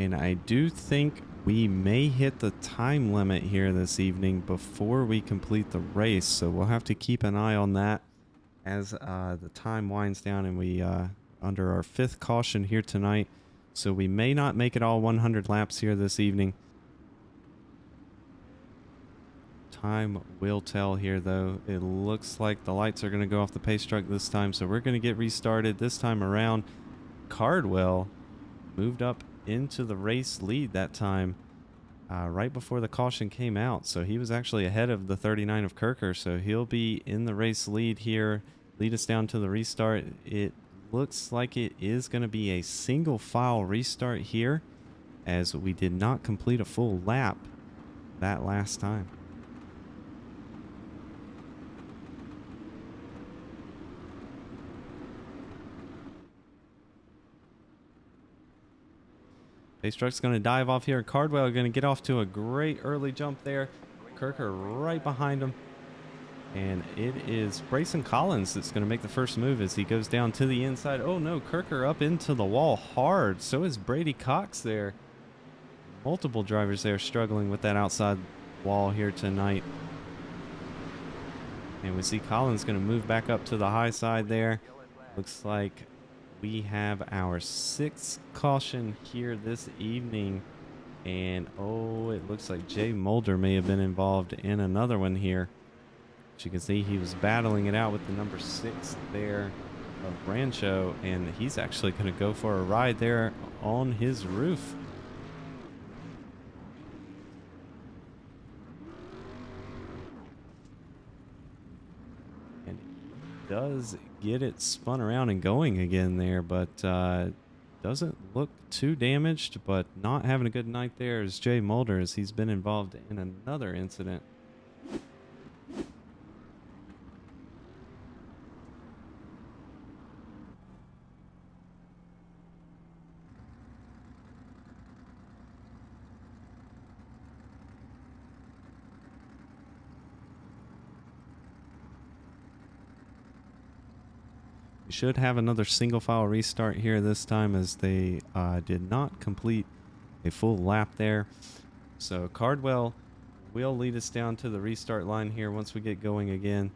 And I do think we may hit the time limit here this evening before we complete the race. So we'll have to keep an eye on that as the time winds down, and we under our 5th caution here tonight. So we may not make it all 100 laps here this evening. Time will tell here, though. It looks like the lights are going to go off the pace truck this time, so we're going to get restarted this time around. Cardwell moved up into the race lead that time right before the caution came out, so he was actually ahead of the 39 of Kirker, so he'll be in the race lead here, lead us down to the restart. It looks like it is going to be a single file restart here, as we did not complete a full lap that last time. Pace truck's going to dive off here. Cardwell going to get off to a great early jump there. Kirker right behind him. And it is Brayson Collins that's going to make the first move as he goes down to the inside. Oh no, Kirker up into the wall hard. So is Brady Cox there. Multiple drivers there struggling with that outside wall here tonight. And we see Collins going to move back up to the high side there. Looks like we have our 6th caution here this evening. And oh, it looks like Jay Mulder may have been involved in another one here. As you can see, he was battling it out with the number 6 there of Rancho, and he's actually going to go for a ride there on his roof. And he does get it spun around and going again there, but doesn't look too damaged, but not having a good night there is Jay Mulder, as he's been involved in another incident. We should have another single file restart here this time, as they did not complete a full lap there. So Cardwell will lead us down to the restart line here once we get going again.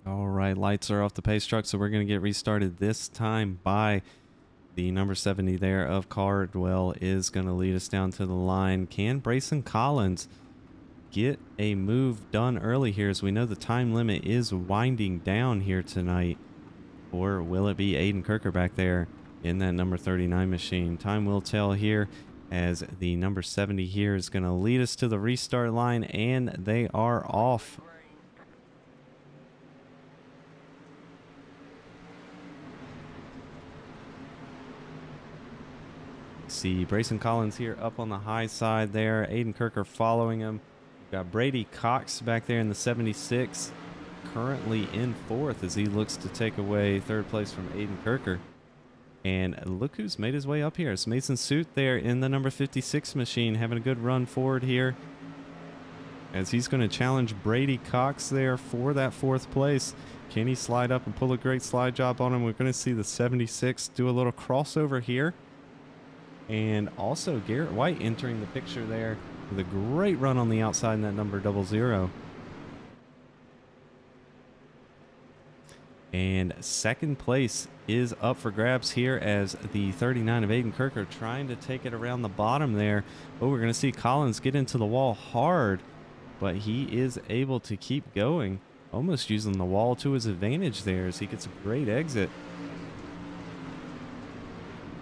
All right, lights are off the pace truck, so we're going to get restarted this time by the number 70 there of Cardwell is going to lead us down to the line. Can Brayson Collins get a move done early here, as we know the time limit is winding down here tonight? Or will it be Aiden Kirker back there in that number 39 machine? Time will tell here, as the number 70 here is going to lead us to the restart line, and they are off. See Brayson Collins here up on the high side there. Aiden Kirker following him. We've got Brady Cox back there in the 76, currently in 4th, as he looks to take away 3rd place from Aiden Kirker. And look who's made his way up here. It's Mason Suit there in the number 56 machine, having a good run forward here, as he's going to challenge Brady Cox there for that 4th place. Can he slide up and pull a great slide job on him? We're going to see the 76 do a little crossover here. And also Garrett White entering the picture there with a great run on the outside in that number 00. And 2nd place is up for grabs here, as the 39 of Aiden Kirker trying to take it around the bottom there. Oh, we're going to see Collins get into the wall hard, but he is able to keep going, almost using the wall to his advantage there, as he gets a great exit.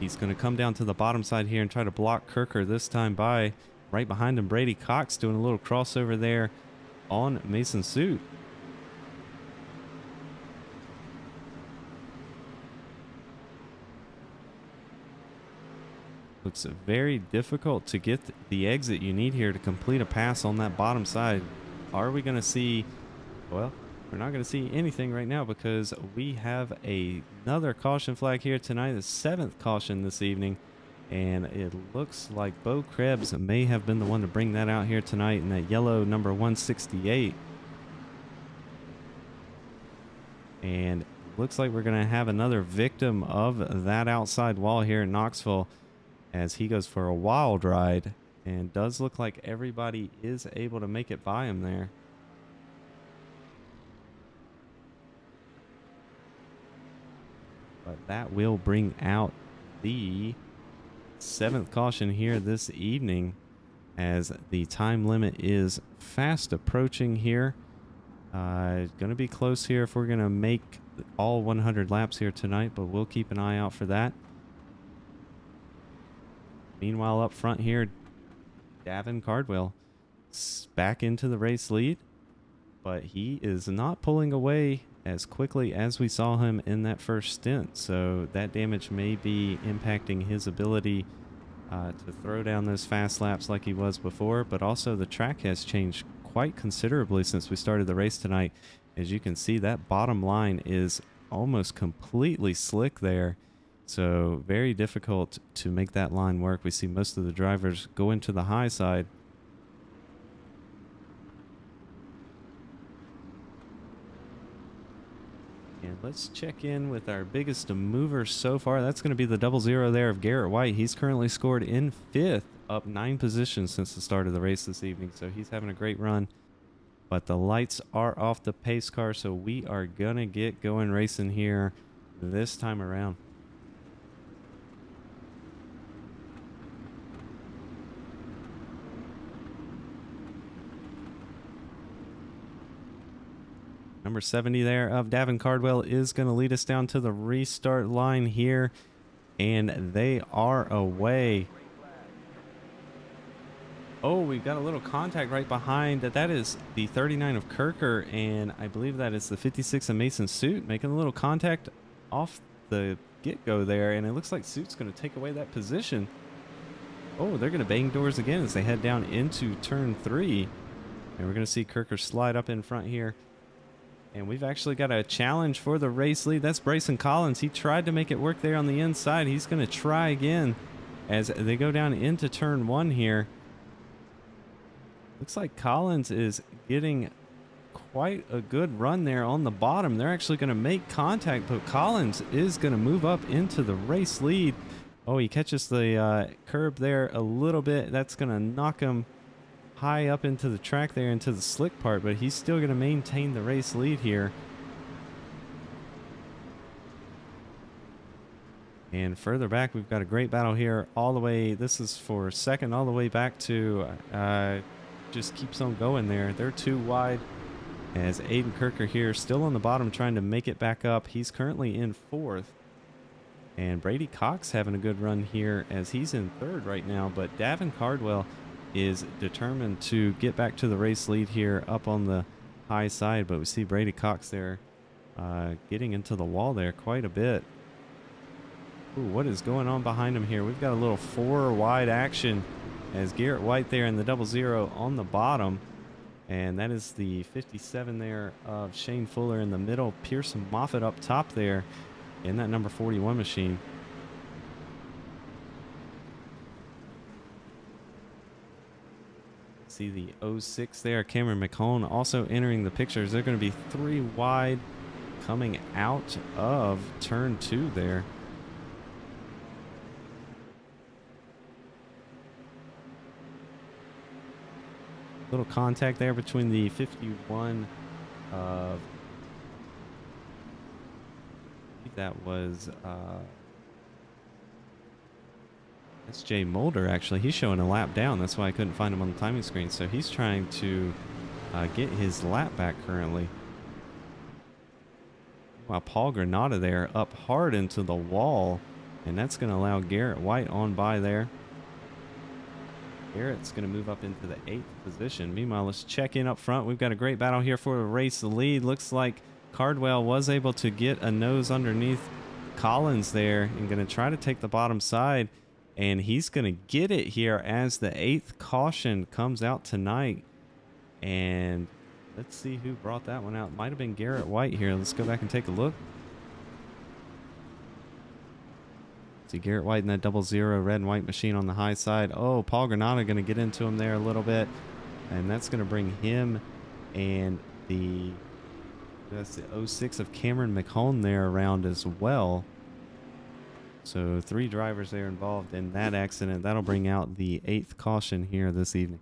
He's going to come down to the bottom side here and try to block Kirker this time by right behind him. Brady Cox doing a little crossover there on Mason Suit. Looks very difficult to get the exit you need here to complete a pass on that bottom side. Are we going to see, well, we're not going to see anything right now, because we have another caution flag here tonight, the 7th caution this evening, and it looks like Bo Krebs may have been the one to bring that out here tonight in that yellow number 168. And looks like we're going to have another victim of that outside wall here in Knoxville, as he goes for a wild ride, and does look like everybody is able to make it by him there. But that will bring out the 7th caution here this evening, as the time limit is fast approaching here. Going to be close here if we're going to make all 100 laps here tonight, but we'll keep an eye out for that. Meanwhile, up front here, Davin Cardwell back into the race lead, but he is not pulling away as quickly as we saw him in that first stint, so that damage may be impacting his ability to throw down those fast laps like he was before. But also the track has changed quite considerably since we started the race tonight. As you can see, that bottom line is almost completely slick there, So very difficult to make that line work. We see most of the drivers go into the high side. And let's check in with our biggest mover so far. That's going to be the 00 there of Garrett White. He's currently scored in 5th, up 9 positions since the start of the race this evening. So he's having a great run. But the lights are off the pace car, so we are going to get going racing here this time around. Number 70 there of Davin Cardwell is going to lead us down to the restart line here. And they are away. Oh, we've got a little contact right behind. That is the 39 of Kirker, and I believe that is the 56 of Mason Suit, making a little contact off the get-go there, and it looks like Suit's going to take away that position. Oh, they're going to bang doors again as they head down into turn 3. And we're going to see Kirker slide up in front here. And we've actually got a challenge for the race lead. That's Bryson Collins. He tried to make it work there on the inside. He's going to try again as they go down into turn 1 here. Looks like Collins is getting quite a good run there on the bottom. They're actually going to make contact, but Collins is going to move up into the race lead. Oh, he catches the curb there a little bit. That's going to knock him high up into the track there, into the slick part, but he's still going to maintain the race lead here. And further back, we've got a great battle here all the way. This is for second, all the way back to just keeps on going there. They're too wide as Aiden Kirker here still on the bottom trying to make it back up. He's currently in 4th. And Brady Cox having a good run here as he's in 3rd right now. But Davin Cardwell is determined to get back to the race lead here up on the high side. But we see Brady Cox there getting into the wall there quite a bit. Ooh, what is going on behind him here? We've got a little 4 wide action as Garrett White there in the 00 on the bottom. And that is the 57 there of Shane Fuller in the middle. Pearson Moffitt up top there in that number 41 machine. See the 06 there. Cameron McCone also entering the pictures. They're going to be 3 wide coming out of turn 2 there. Little contact there between the 51 of, I think that was that's Jay Mulder actually. He's showing a lap down. That's why I couldn't find him on the timing screen. So he's trying to get his lap back currently. While Paul Granada there up hard into the wall, and that's going to allow Garrett White on by there. Garrett's going to move up into the 8th position. Meanwhile, let's check in up front. We've got a great battle here for the race lead. Looks like Cardwell was able to get a nose underneath Collins there and going to try to take the bottom side. And he's going to get it here as the 8th caution comes out tonight. And let's see who brought that one out. Might have been Garrett White here. Let's go back and take a look. See Garrett White in that 00 red and white machine on the high side. Oh, Paul Granada going to get into him there a little bit. And that's going to bring him and that's the 06 of Cameron McCone there around as well. So 3 drivers there involved in that accident. That'll bring out the 8th caution here this evening.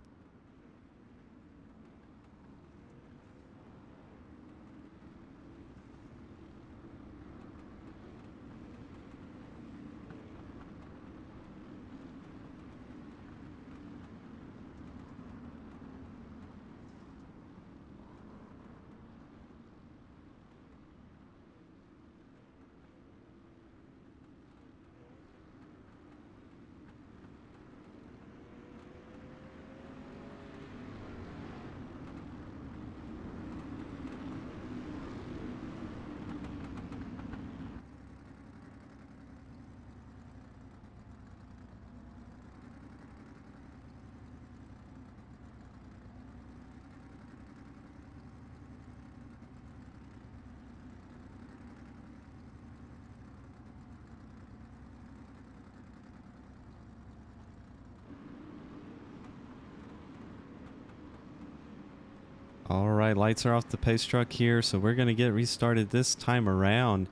All right, lights are off the pace truck here, so we're going to get restarted this time around.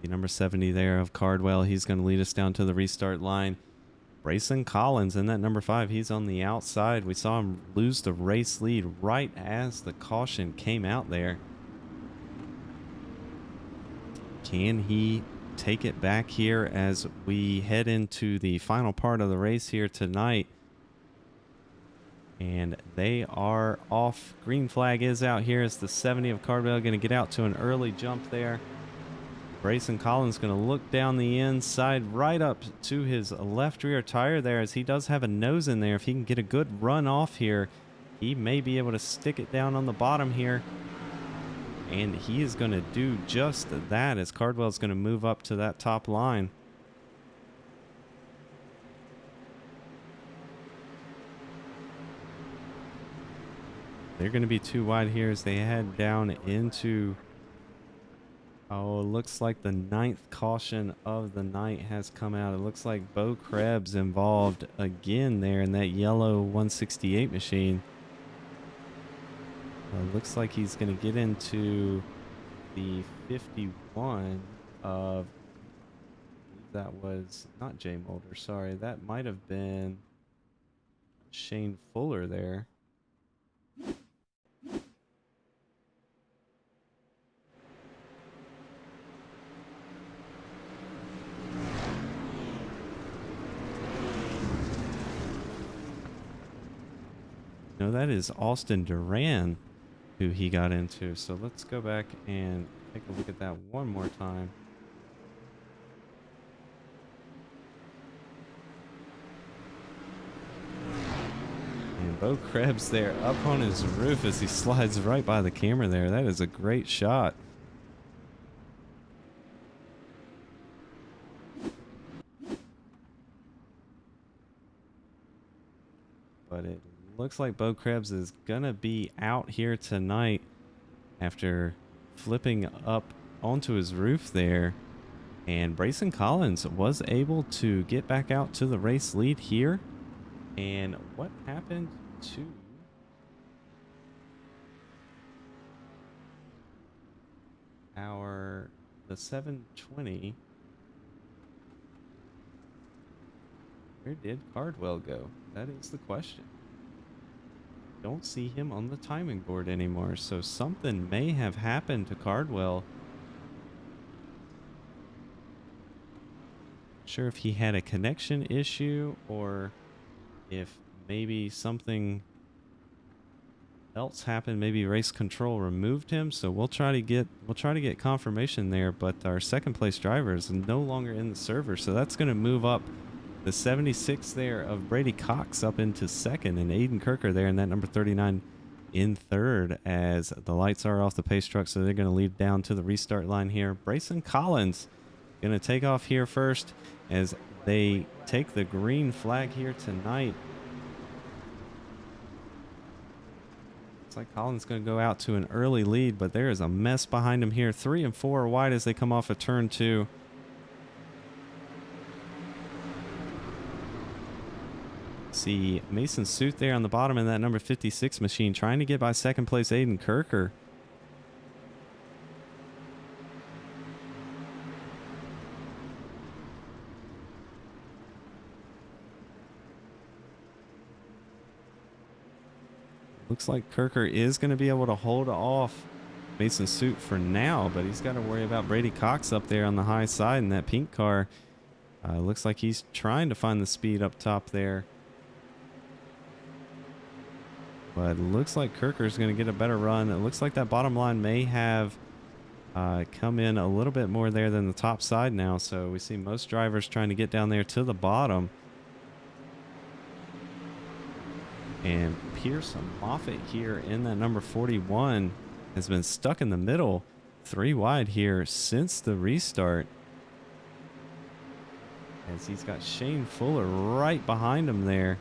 The number 70 there of Cardwell, he's going to lead us down to the restart line. Brayson Collins in that number 5, he's on the outside. We saw him lose the race lead right as the caution came out there. Can he take it back here as we head into the final part of the race here tonight? And they are off. Green flag is out here as the 70 of Cardwell going to get out to an early jump there. Brayson Collins going to look down the inside right up to his left rear tire there, as he does have a nose in there. If he can get a good run off here, he may be able to stick it down on the bottom here. And he is going to do just that as Cardwell's going to move up to that top line. They're going to be too wide here as they head down into... Oh, it looks like the 9th caution of the night has come out. It looks like Bo Krebs involved again there in that yellow 168 machine. Looks like he's going to get into the 51 of... That was not Jay Mulder, sorry. That might have been Shane Fuller there. No, that is Austin Duran who he got into. So let's go back and take a look at that one more time. And Bo Krebs there up on his roof as he slides right by the camera there. That is a great shot. But it looks like Bo Krebs is gonna be out here tonight after flipping up onto his roof there. And Brayson Collins was able to get back out to the race lead here. And what happened to the 720? Where did Cardwell go? That is the question. Don't see him on the timing board anymore, so something may have happened to Cardwell. Not sure if he had a connection issue or if maybe something else happened. Maybe race control removed him, so we'll try to get confirmation there. But our second place driver is no longer in the server, so that's going to move up the 76 there of Brady Cox up into second, and Aiden Kirker there in that number 39 in third as the lights are off the pace truck. So they're going to lead down to the restart line here. Brayson Collins going to take off here first as they take the green flag here tonight. Looks like Collins going to go out to an early lead, but there is a mess behind him here. 3 and 4 are wide as they come off of turn 2. See Mason Suit there on the bottom in that number 56 machine trying to get by second place Aiden Kirker. Looks like Kirker is going to be able to hold off Mason Suit for now, but he's got to worry about Brady Cox up there on the high side in that pink car. Looks like he's trying to find the speed up top there. But it looks like Kirker's going to get a better run. It looks like that bottom line may have come in a little bit more there than the top side now. So we see most drivers trying to get down there to the bottom. And Pierce Moffitt here in that number 41 has been stuck in the middle, 3 wide here since the restart. As he's got Shane Fuller right behind him there.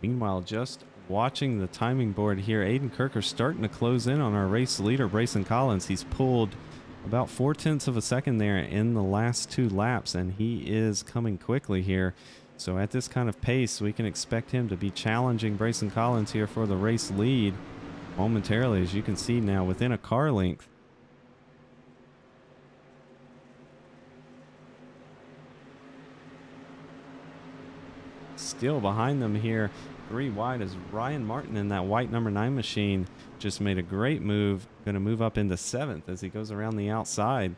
Meanwhile, just watching the timing board here, Aiden Kirker starting to close in on our race leader, Brayson Collins. He's pulled about 0.4 of a second there in the last 2 laps, and he is coming quickly here. So at this kind of pace, we can expect him to be challenging Brayson Collins here for the race lead momentarily, as you can see now, within a car length. Still behind them here, 3 wide, is Ryan Martin in that white number 9 machine. Just made a great move. Going to move up into 7th as he goes around the outside.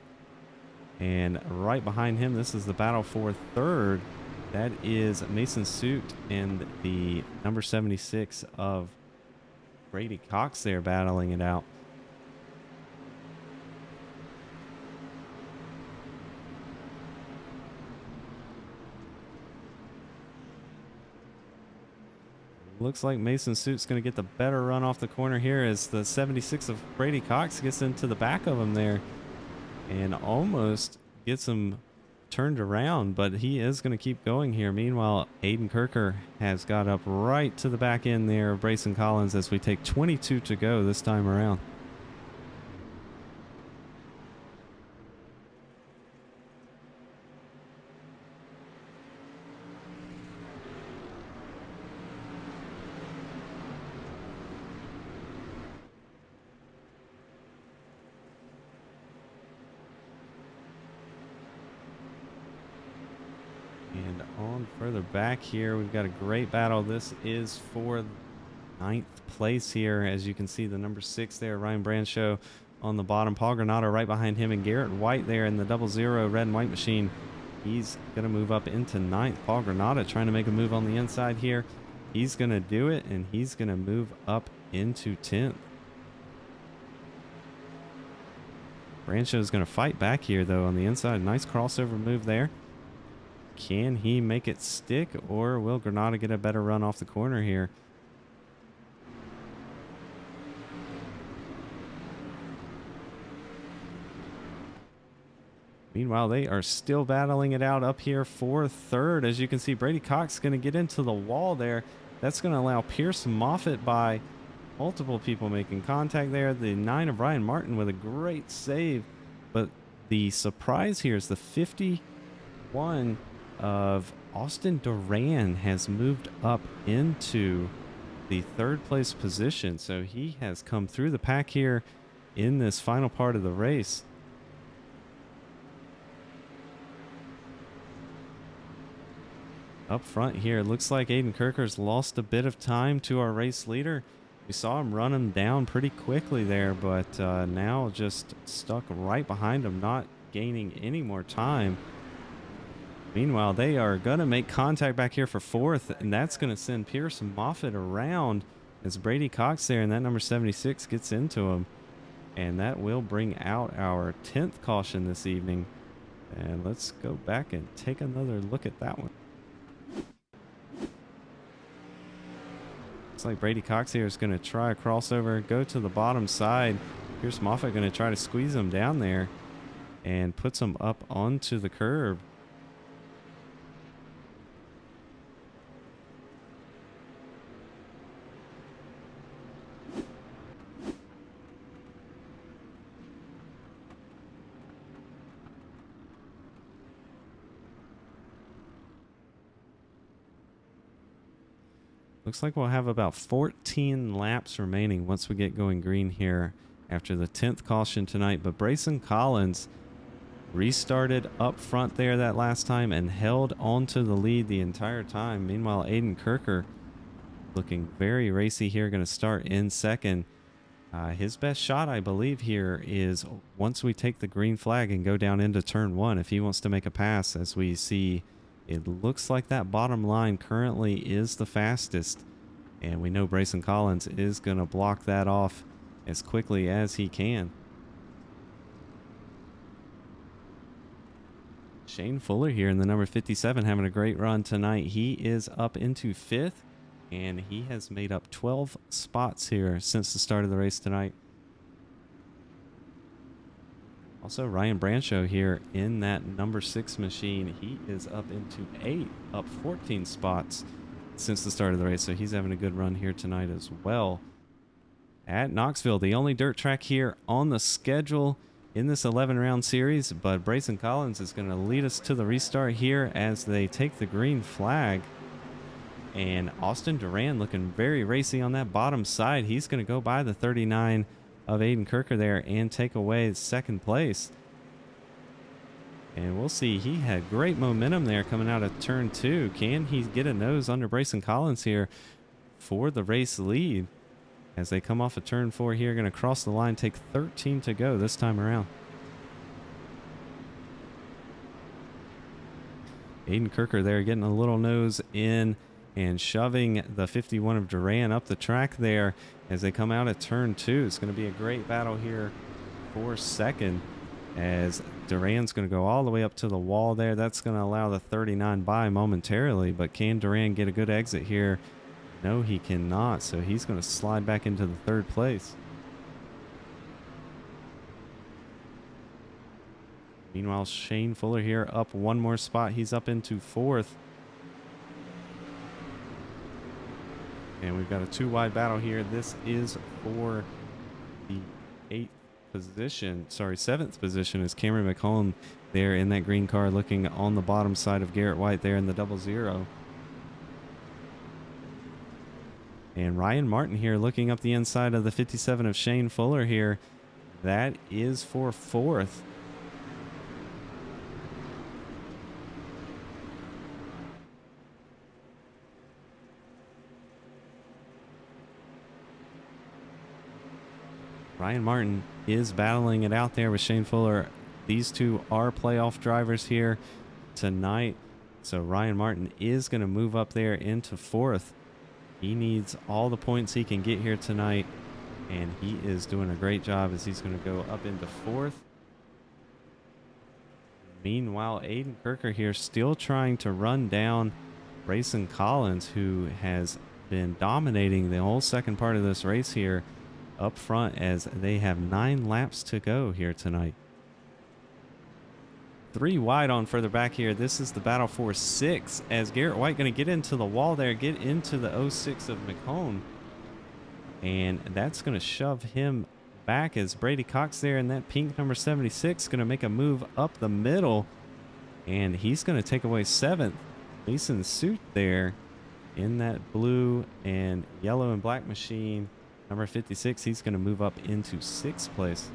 And right behind him, this is the battle for 3rd. That is Mason Suit and the number 76 of Brady Cox there battling it out. Looks like Mason Suit's going to get the better run off the corner here as the 76 of Brady Cox gets into the back of him there and almost gets him turned around, but he is going to keep going here. Meanwhile, Aiden Kirker has got up right to the back end there of Brayson Collins as we take 22 to go this time around. And on further back here, we've got a great battle. This is for 9th place here. As you can see, the number 6 there, Ryan Branshow on the bottom. Paul Granado right behind him, and Garrett White there in the 00 red and white machine. He's going to move up into 9th. Paul Granado trying to make a move on the inside here. He's going to do it, and he's going to move up into 10th. Branshow is going to fight back here, though, on the inside. Nice crossover move there. Can he make it stick, or will Granada get a better run off the corner here? Meanwhile, they are still battling it out up here for 3rd. As you can see, Brady Cox going to get into the wall there. That's going to allow Pierce Moffitt by multiple people making contact there. The 9 of Ryan Martin with a great save. But the surprise here is the 51 of Austin Duran has moved up into the 3rd place position. So he has come through the pack here in this final part of the race. Up front here, it looks like Aiden Kirker's lost a bit of time to our race leader. We saw him run him down pretty quickly there, but now just stuck right behind him, not gaining any more time. Meanwhile, they are going to make contact back here for 4th, and that's going to send Pierce Moffitt around as Brady Cox there, and that number 76 gets into him. And that will bring out our 10th caution this evening. And let's go back and take another look at that one. Looks like Brady Cox here is going to try a crossover, go to the bottom side. Pierce Moffitt going to try to squeeze him down there and puts him up onto the curb. Looks like we'll have about 14 laps remaining once we get going green here after the 10th caution tonight. But Brayson Collins restarted up front there that last time and held onto the lead the entire time. Meanwhile, Aiden Kirker looking very racy here, going to start in 2nd. His best shot, I believe, here is once we take the green flag and go down into turn 1, if he wants to make a pass. As we see, it looks like that bottom line currently is the fastest, and we know Brayson Collins is going to block that off as quickly as he can. Shane Fuller here in the number 57 having a great run tonight. He is up into 5th, and he has made up 12 spots here since the start of the race tonight. Also, Ryan Branshow here in that number 6 machine. He is up into 8th, up 14 spots. since the start of the race, so he's having a good run here tonight as well. At Knoxville, the only dirt track here on the schedule in this 11-round series, but Brayson Collins is going to lead us to the restart here as they take the green flag. And Austin Duran looking very racy on that bottom side. He's going to go by the 39 of Aiden Kirker there and take away second place. And we'll see, he had great momentum there coming out of turn 2. Can he get a nose under Brayson Collins here for the race lead? As they come off of turn 4 here, going to cross the line, take 13 to go this time around. Aiden Kirker there getting a little nose in and shoving the 51 of Duran up the track there as they come out at turn 2. It's going to be a great battle here for second, as Duran's going to go all the way up to the wall there. That's going to allow the 39 by momentarily, but can Duran get a good exit here? No, he cannot, so he's going to slide back into the third place. Meanwhile, Shane Fuller here up one more spot. He's up into fourth. And we've got a 2-wide battle here. This is for the 7th position is Cameron McCollum there in that green car, looking on the bottom side of Garrett White there in the 00. And Ryan Martin here looking up the inside of the 57 of Shane Fuller here. That is for fourth. Ryan Martin is battling it out there with Shane Fuller. These two are playoff drivers here tonight. So Ryan Martin is going to move up there into fourth. He needs all the points he can get here tonight, and he is doing a great job as he's going to go up into fourth. Meanwhile, Aiden Kirker here still trying to run down Brayson Collins, who has been dominating the whole second part of this race here up front, as they have 9 laps to go here tonight. 3 wide on further back here. This is the battle for 6, as Garrett White going to get into the wall there, get into the 06 of McCone, and that's going to shove him back as Brady Cox there in that pink number 76 going to make a move up the middle, and he's going to take away 7th. Mason Suit there in that blue and yellow and black machine number 56, he's going to move up into 6th place.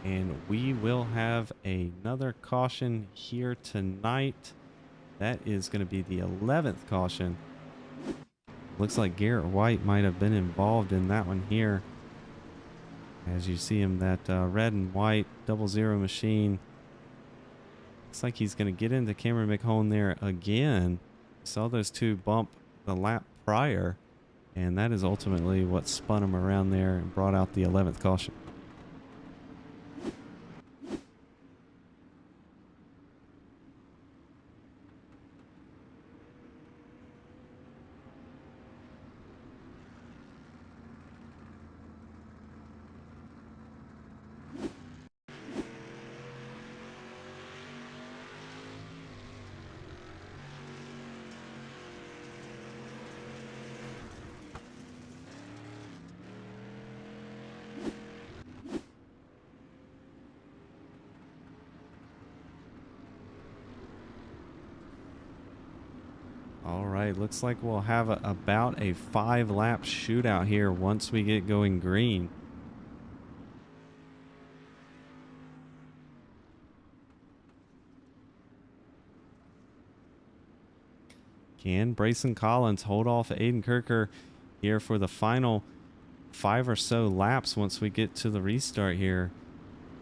And we will have another caution here tonight. That is going to be the 11th caution. Looks like Garrett White might have been involved in that one here. As you see him, that red and white 00 machine. Looks like he's going to get into Cameron McCone there again. Saw those two bump the lap prior, and that is ultimately what spun him around there and brought out the 11th caution. All right, looks like we'll have about a 5-lap shootout here once we get going green. Can Brayson Collins hold off Aiden Kirker here for the final 5 or so laps once we get to the restart here?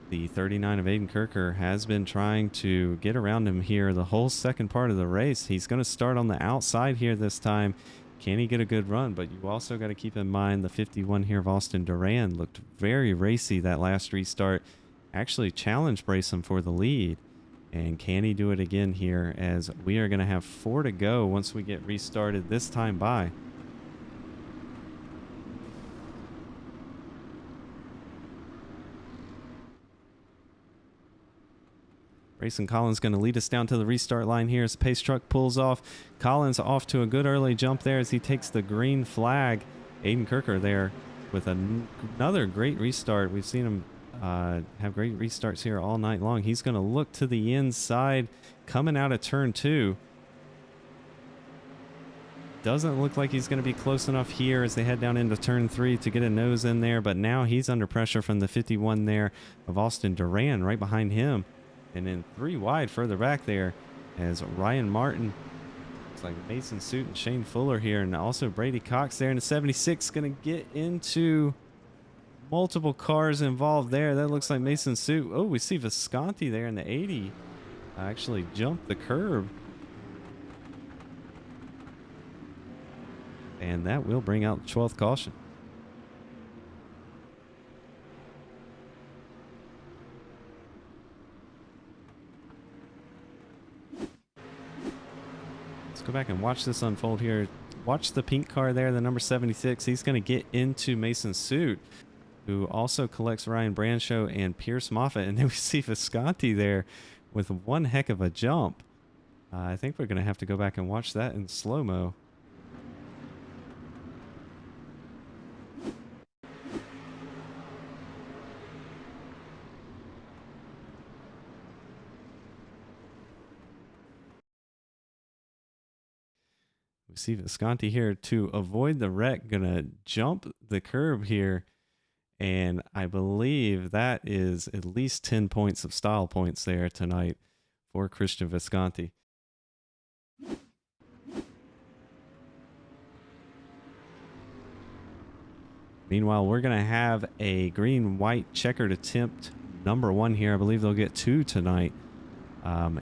The 39 of Aiden Kirker has been trying to get around him here the whole second part of the race. He's going to start on the outside here this time. Can he get a good run? But you also got to keep in mind the 51 here of Austin Duran looked very racy that last restart. Actually challenged Brayson for the lead. And can he do it again here, as we are going to have 4 to go once we get restarted this time by. Grayson Collins going to lead us down to the restart line here as the pace truck pulls off. Collins off to a good early jump there as he takes the green flag. Aiden Kirker there with another great restart. We've seen him have great restarts here all night long. He's going to look to the inside coming out of turn 2. Doesn't look like he's going to be close enough here as they head down into turn 3 to get a nose in there, but now he's under pressure from the 51 there of Austin Duran right behind him. And then 3 wide further back there as Ryan Martin, looks like Mason Suit and Shane Fuller here, and also Brady Cox there in the 76 going to get into multiple cars involved there. That looks like Mason Suit. Oh, we see Visconti there in the 80 actually jumped the curb. And that will bring out the 12th caution. Let's go back and watch this unfold here. Watch the pink car there, the number 76. He's going to get into Mason Suit, who also collects Ryan Branshaw and Pierce Moffitt. And then we see Visconti there with one heck of a jump. I think we're going to have to go back and watch that in slow-mo. We see Visconti here to avoid the wreck, gonna jump the curb here, and I believe that is at least 10 points of style points there tonight for Christian Visconti. Meanwhile, we're gonna have a green-white checkered attempt number 1 here. I believe they'll get 2 tonight.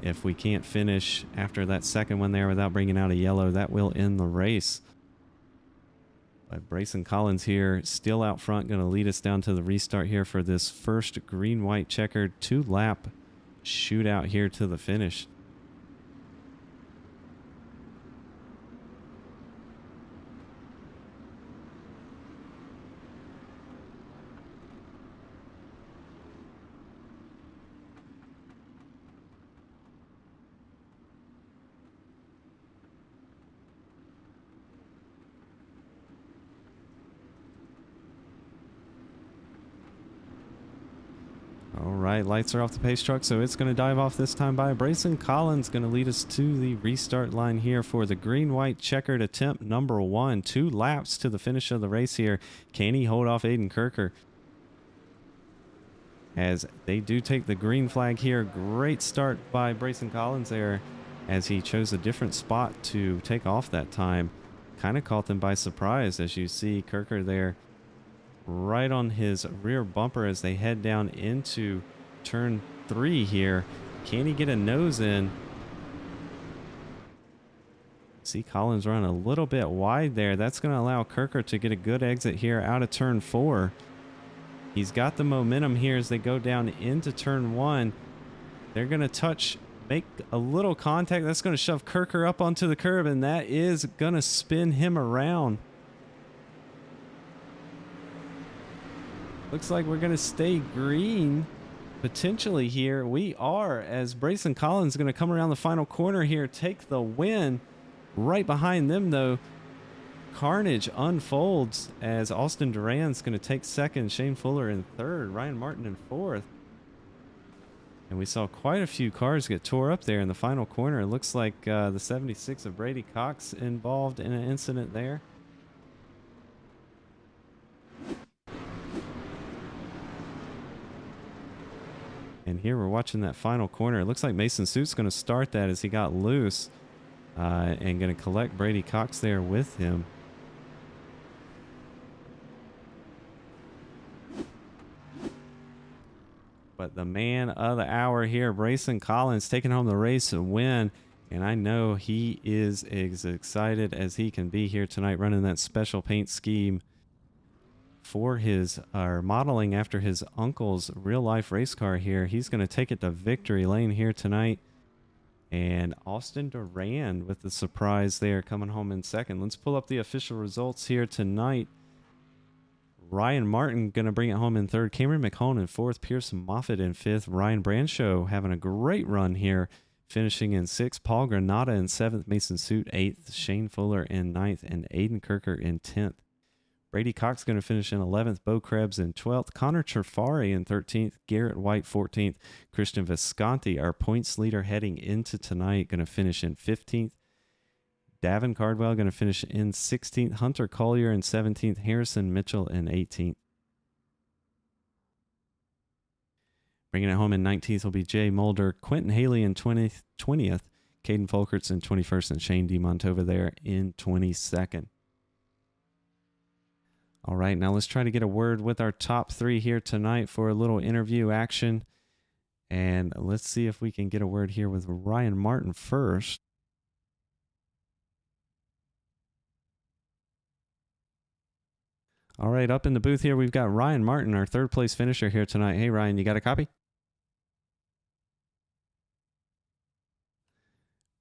If we can't finish after that second one there without bringing out a yellow, that will end the race. But Brayson Collins here still out front, going to lead us down to the restart here for this first green-white checkered 2-lap shootout here to the finish. All right, lights are off the pace truck, so it's going to dive off this time by Brayson Collins. Going to lead us to the restart line here for the green-white checkered attempt number 1. 2 laps to the finish of the race here. Can he hold off Aiden Kirker? As they do take the green flag here. Great start by Brayson Collins there as he chose a different spot to take off that time. Kind of caught them by surprise as you see Kirker there right on his rear bumper as they head down into turn 3 here. Can he get a nose in? See Collins run a little bit wide there. That's going to allow Kirker to get a good exit here out of turn 4. He's got the momentum here as they go down into turn 1. They're going to make a little contact. That's going to shove Kirker up onto the curb, and that is going to spin him around. Looks like we're going to stay green potentially here. We are, as Brayson Collins is going to come around the final corner here, take the win. Right behind them, though, carnage unfolds as Austin Duran's going to take second, Shane Fuller in third, Ryan Martin in fourth. And we saw quite a few cars get tore up there in the final corner. It looks like the 76 of Brady Cox involved in an incident there. And here we're watching that final corner. It looks like Mason Suit's going to start that as he got loose and going to collect Brady Cox there with him. But the man of the hour here, Brayson Collins, taking home the race and win. And I know he is as excited as he can be here tonight running that special paint scheme for his modeling after his uncle's real life race car here. He's going to take it to victory lane here tonight. And Austin Duran with the surprise there coming home in second. Let's pull up the official results here tonight. Ryan Martin going to bring it home in third. Cameron McHone in fourth. Pearson Moffitt in fifth. Ryan Brancho having a great run here, finishing in sixth. Paul Granada in seventh. Mason Suit eighth. Shane Fuller in ninth. And Aiden Kirker in 10th. Brady Cox going to finish in 11th. Bo Krebs in 12th. Connor Trafari in 13th. Garrett White 14th. Christian Visconti, our points leader heading into tonight, going to finish in 15th. Davin Cardwell going to finish in 16th. Hunter Collier in 17th. Harrison Mitchell in 18th. Bringing it home in 19th will be Jay Mulder. Quentin Haley in 20th. Caden Folkerts in 21st. And Shane DeMontova there in 22nd. All right, now let's try to get a word with our top three here tonight for a little interview action. And let's see if we can get a word here with Ryan Martin first. All right, up in the booth here, we've got Ryan Martin, our third place finisher here tonight. Hey, Ryan, you got a copy?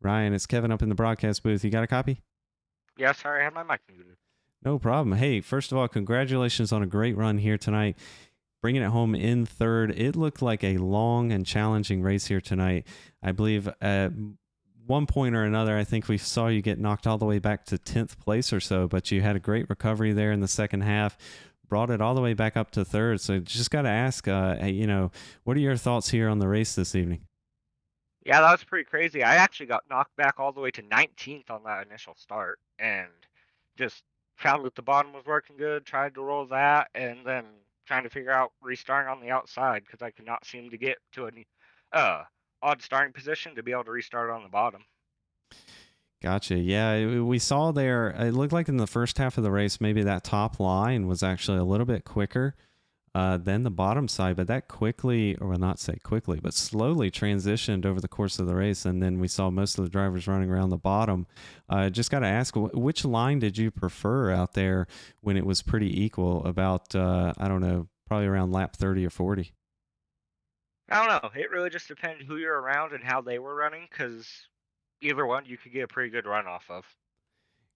Ryan, it's Kevin up in the broadcast booth. You got a copy? Yeah, sorry, I had my mic muted. No problem. Hey, first of all, congratulations on a great run here tonight. Bringing it home in third. It looked like a long and challenging race here tonight. I believe at one point or another, I think we saw you get knocked all the way back to 10th place or so, but you had a great recovery there in the second half, brought it all the way back up to third. So just got to ask, hey, what are your thoughts here on the race this evening? Yeah, that was pretty crazy. I actually got knocked back all the way to 19th on that initial start and just found that the bottom was working good, tried to roll that, and then trying to figure out restarting on the outside because I could not seem to get to an odd starting position to be able to restart on the bottom. Gotcha. Yeah, we saw there, it looked like in the first half of the race, maybe that top line was actually a little bit quicker than the bottom side, but that quickly, or well, not say quickly, but slowly transitioned over the course of the race. And then we saw most of the drivers running around the bottom. Just got to ask, which line did you prefer out there when it was pretty equal about, I don't know, probably around lap 30 or 40? I don't know. It really just depended who you're around and how they were running because either one you could get a pretty good run off of.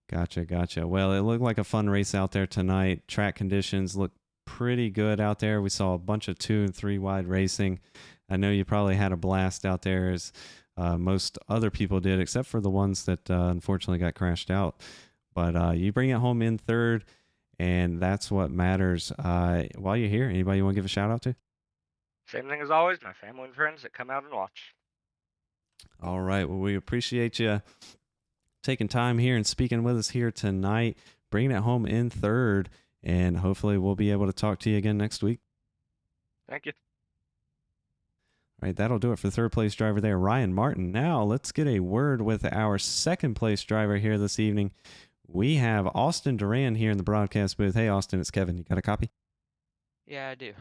Gotcha. Well, it looked like a fun race out there tonight. Track conditions look pretty good out there. We saw a bunch of 2 and 3 wide racing. I know you probably had a blast out there, as most other people did, except for the ones that unfortunately got crashed out. But you bring it home in third, and that's what matters. While you're here, anybody you want to give a shout out to? Same thing as always, my family and friends that come out and watch. All right. Well, we appreciate you taking time here and speaking with us here tonight, bringing it home in third, and hopefully we'll be able to talk to you again next week. Thank you. All right, that'll do it for third place driver there, Ryan Martin. Now let's get a word with our second place driver here this evening. We have Austin Duran here in the broadcast booth. Hey, Austin, it's Kevin. You got a copy? Yeah, I do.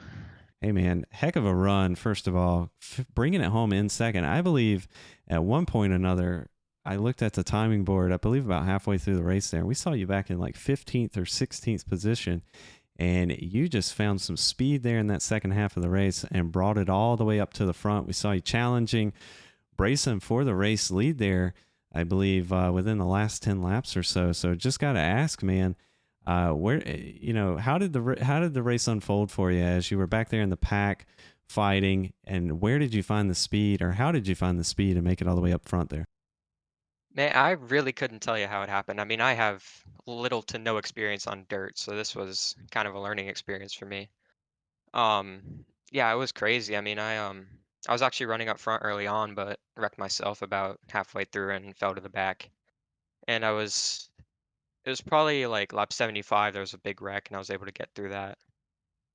Hey, man, heck of a run, first of all. Bringing it home in second. I believe at one point or another, I looked at the timing board, I believe about halfway through the race there. We saw you back in like 15th or 16th position, and you just found some speed there in that second half of the race and brought it all the way up to the front. We saw you challenging Brayson for the race lead there, I believe, within the last 10 laps or so. So just got to ask, man, how did the race unfold for you as you were back there in the pack fighting, and where did you find the speed, or how did you find the speed and make it all the way up front there? Man, I really couldn't tell you how it happened. I mean, I have little to no experience on dirt, so this was kind of a learning experience for me. Yeah, it was crazy. I mean, I was actually running up front early on, but wrecked myself about halfway through and fell to the back. And it was probably like lap 75, there was a big wreck and I was able to get through that.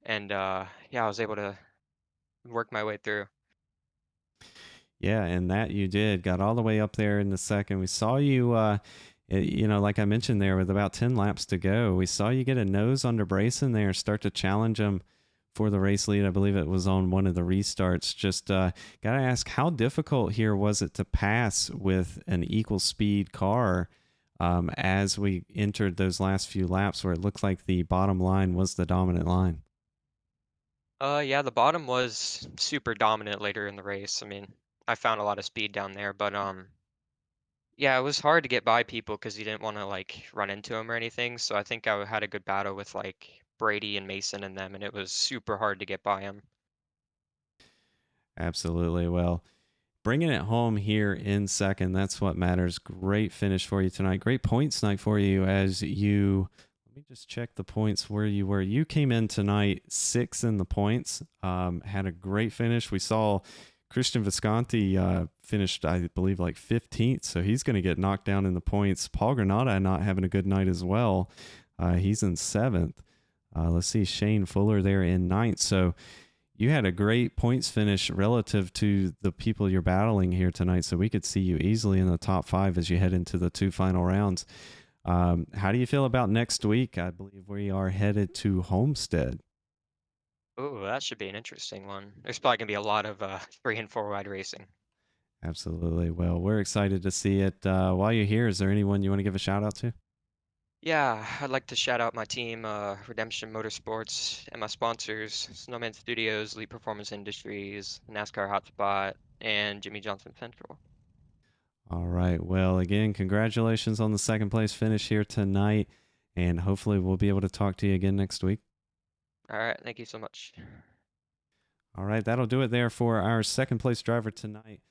And yeah, I was able to work my way through. Yeah, and that you did. Got all the way up there in the second. We saw you, like I mentioned there, with about 10 laps to go, we saw you get a nose under Brayson there, start to challenge him for the race lead. I believe it was on one of the restarts. Just got to ask, how difficult here was it to pass with an equal speed car as we entered those last few laps where it looked like the bottom line was the dominant line? Yeah, the bottom was super dominant later in the race. I mean, I found a lot of speed down there, but yeah, it was hard to get by people because you didn't want to like run into them or anything. So I think I had a good battle with like Brady and Mason and them, and it was super hard to get by them. Absolutely. Well, bringing it home here in second, that's what matters. Great finish for you tonight. Great points night for you as you. Let me just check the points where you were. You came in tonight 6th in the points. Had a great finish. We saw Christian Visconti finished, I believe, like 15th, so he's going to get knocked down in the points. Paul Granada not having a good night as well. He's in 7th. Let's see, Shane Fuller there in 9th. So you had a great points finish relative to the people you're battling here tonight, so we could see you easily in the top 5 as you head into the 2 final rounds. How do you feel about next week? I believe we are headed to Homestead. Ooh, that should be an interesting one. There's probably gonna be a lot of 3 and 4 wide racing. Absolutely. Well, we're excited to see it. While you're here, is there anyone you want to give a shout out to? Yeah, I'd like to shout out my team, Redemption Motorsports, and my sponsors, Snowman Studios, Elite Performance Industries, NASCAR Hotspot, and Jimmy Johnson Central. All right. Well, again, congratulations on the 2nd place finish here tonight, and hopefully we'll be able to talk to you again next week. All right, thank you so much. All right, that'll do it there for our 2nd place driver tonight,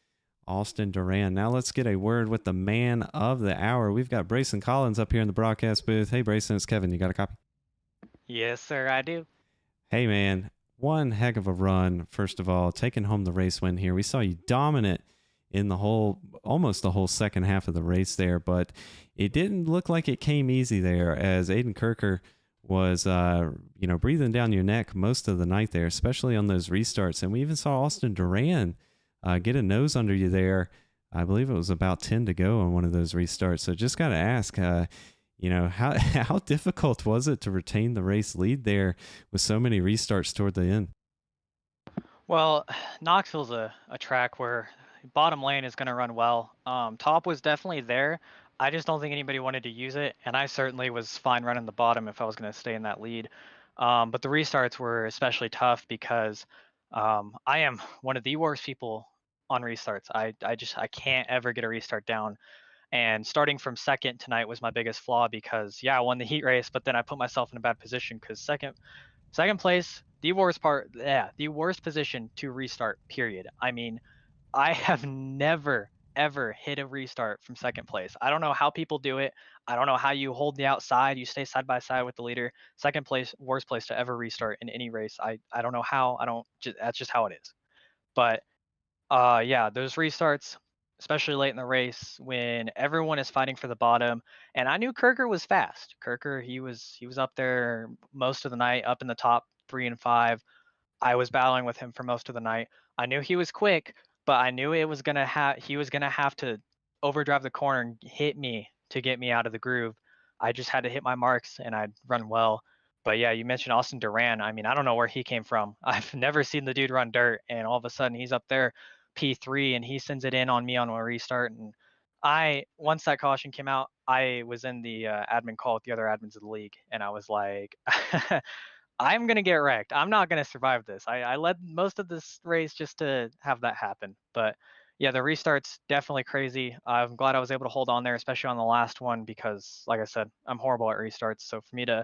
Austin Duran. Now let's get a word with the man of the hour. We've got Brayson Collins up here in the broadcast booth. Hey, Brayson, it's Kevin. You got a copy? Yes, sir, I do. Hey, man, one heck of a run, first of all, taking home the race win here. We saw you dominant in almost the whole second half of the race there, but it didn't look like it came easy there as Aiden Kirker was, breathing down your neck most of the night there, especially on those restarts. And we even saw Austin Duran get a nose under you there. I believe it was about 10 to go on one of those restarts. So just got to ask, how how difficult was it to retain the race lead there with so many restarts toward the end? Well, Knoxville's a track where bottom lane is going to run well. Top was definitely there. I just don't think anybody wanted to use it, and I certainly was fine running the bottom if I was going to stay in that lead. But the restarts were especially tough because I am one of the worst people on restarts. I can't ever get a restart down. And starting from second tonight was my biggest flaw because yeah, I won the heat race, but then I put myself in a bad position because second place, the worst position to restart, period. I mean, I have never ever hit a restart from second place. I don't know how people do it. I don't know how you hold the outside, you stay side by side with the leader. Second place, worst place to ever restart in any race. I don't know how. I don't just That's just how it is. But yeah, those restarts, especially late in the race when everyone is fighting for the bottom. And I knew Kirker was fast. Kirker, he was up there most of the night, up in the top 3 and 5. I was battling with him for most of the night. I knew he was quick, but I knew he was gonna have to overdrive the corner and hit me to get me out of the groove. I just had to hit my marks and I'd run well. But yeah, you mentioned Austin Duran. I mean, I don't know where he came from. I've never seen the dude run dirt, and all of a sudden he's up there P3 and he sends it in on me on a restart. And once that caution came out, I was in the admin call with the other admins of the league, and I was like, I'm gonna get wrecked. I'm not gonna survive this. I led most of this race just to have that happen. But yeah, the restart's definitely crazy. I'm glad I was able to hold on there, especially on the last one, because like I said, I'm horrible at restarts. So for me to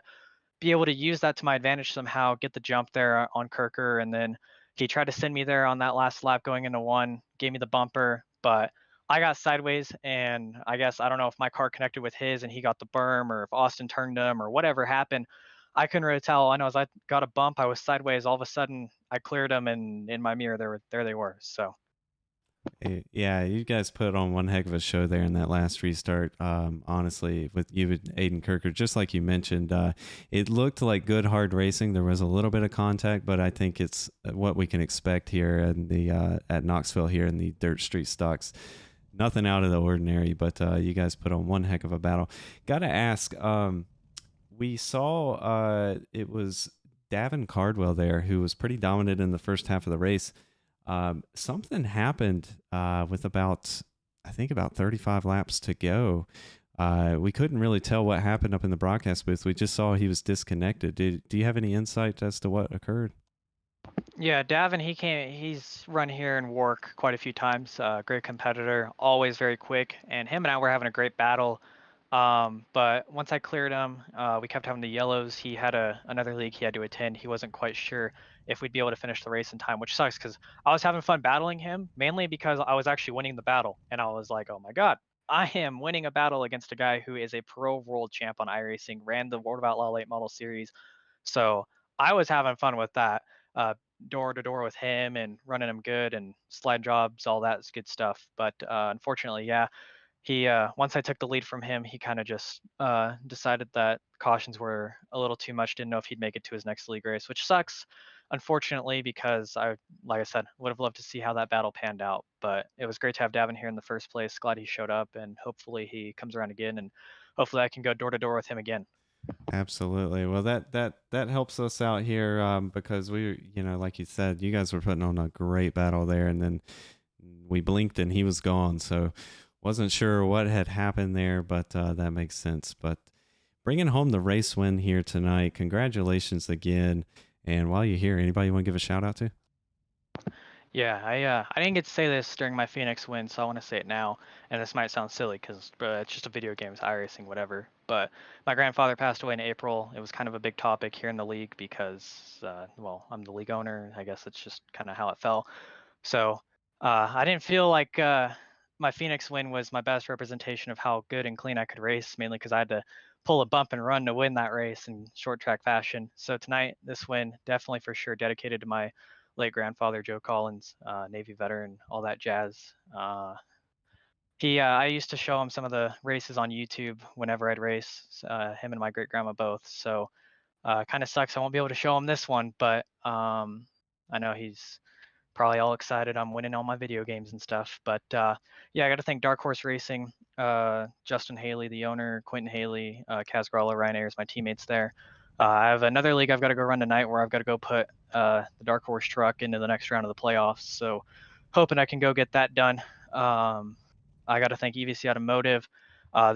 be able to use that to my advantage somehow, get the jump there on Kirker, and then he tried to send me there on that last lap going into one, gave me the bumper, but I got sideways, and I guess I don't know if my car connected with his and he got the berm, or if Austin turned him, or whatever happened. I couldn't really tell. I know as I got a bump, I was sideways. All of a sudden, I cleared them, and in my mirror, there they were. So Yeah, you guys put on one heck of a show there in that last restart. Honestly, with you and Aiden Kirker, just like you mentioned, it looked like good hard racing. There was a little bit of contact, but I think it's what we can expect here in the at Knoxville here in the dirt street stocks. Nothing out of the ordinary, but you guys put on one heck of a battle. Got to ask, we saw it was Davin Cardwell there who was pretty dominant in the first half of the race. Something happened with I think about 35 laps to go. We couldn't really tell what happened up in the broadcast booth. We just saw he was disconnected. Do you have any insight as to what occurred? yeah, Davin, he's run here and WORC quite a few times. Great competitor, always very quick, and him and I were having a great battle. But once I cleared him, we kept having the yellows. He had another league he had to attend. He wasn't quite sure if we'd be able to finish the race in time, which sucks because I was having fun battling him, mainly because I was actually winning the battle. And I was like, oh my God, I am winning a battle against a guy who is a pro world champ on iRacing, ran the World of Outlaw late model series. So I was having fun with that, door to door with him and running him good and slide jobs, all that good stuff. But unfortunately, yeah, he once I took the lead from him, he kind of just decided that cautions were a little too much. Didn't know if he'd make it to his next league race, which sucks, unfortunately, because like I said, would have loved to see how that battle panned out. But it was great to have Davin here in the first place. Glad he showed up, and hopefully he comes around again, and hopefully I can go door to door with him again. Absolutely. Well, that helps us out here because we, like you said, you guys were putting on a great battle there, and then we blinked and he was gone. So wasn't sure what had happened there, but that makes sense. But bringing home the race win here tonight, congratulations again. And while you're here, anybody you want to give a shout out to? Yeah, I didn't get to say this during my Phoenix win, so I want to say it now. And this might sound silly because it's just a video game, it's iRacing, whatever. But my grandfather passed away in April. It was kind of a big topic here in the league because, well, I'm the league owner. I guess it's just kind of how it fell. So I didn't feel like my Phoenix win was my best representation of how good and clean I could race, mainly because I had to pull a bump and run to win that race in short track fashion. So tonight, this win definitely for sure dedicated to my late grandfather, Joe Collins, Navy veteran, all that jazz. I used to show him some of the races on YouTube whenever I'd race, him and my great grandma both. So kind of sucks I won't be able to show him this one, but I know he's probably all excited I'm winning all my video games and stuff. But yeah, I got to thank Dark Horse Racing, Justin Haley, the owner, Quentin Haley, Kaz Gralla, Ryan Ayers, my teammates there. I have another league I've got to go run tonight where I've got to go put the Dark Horse truck into the next round of the playoffs. So hoping I can go get that done. I got to thank EVC Automotive.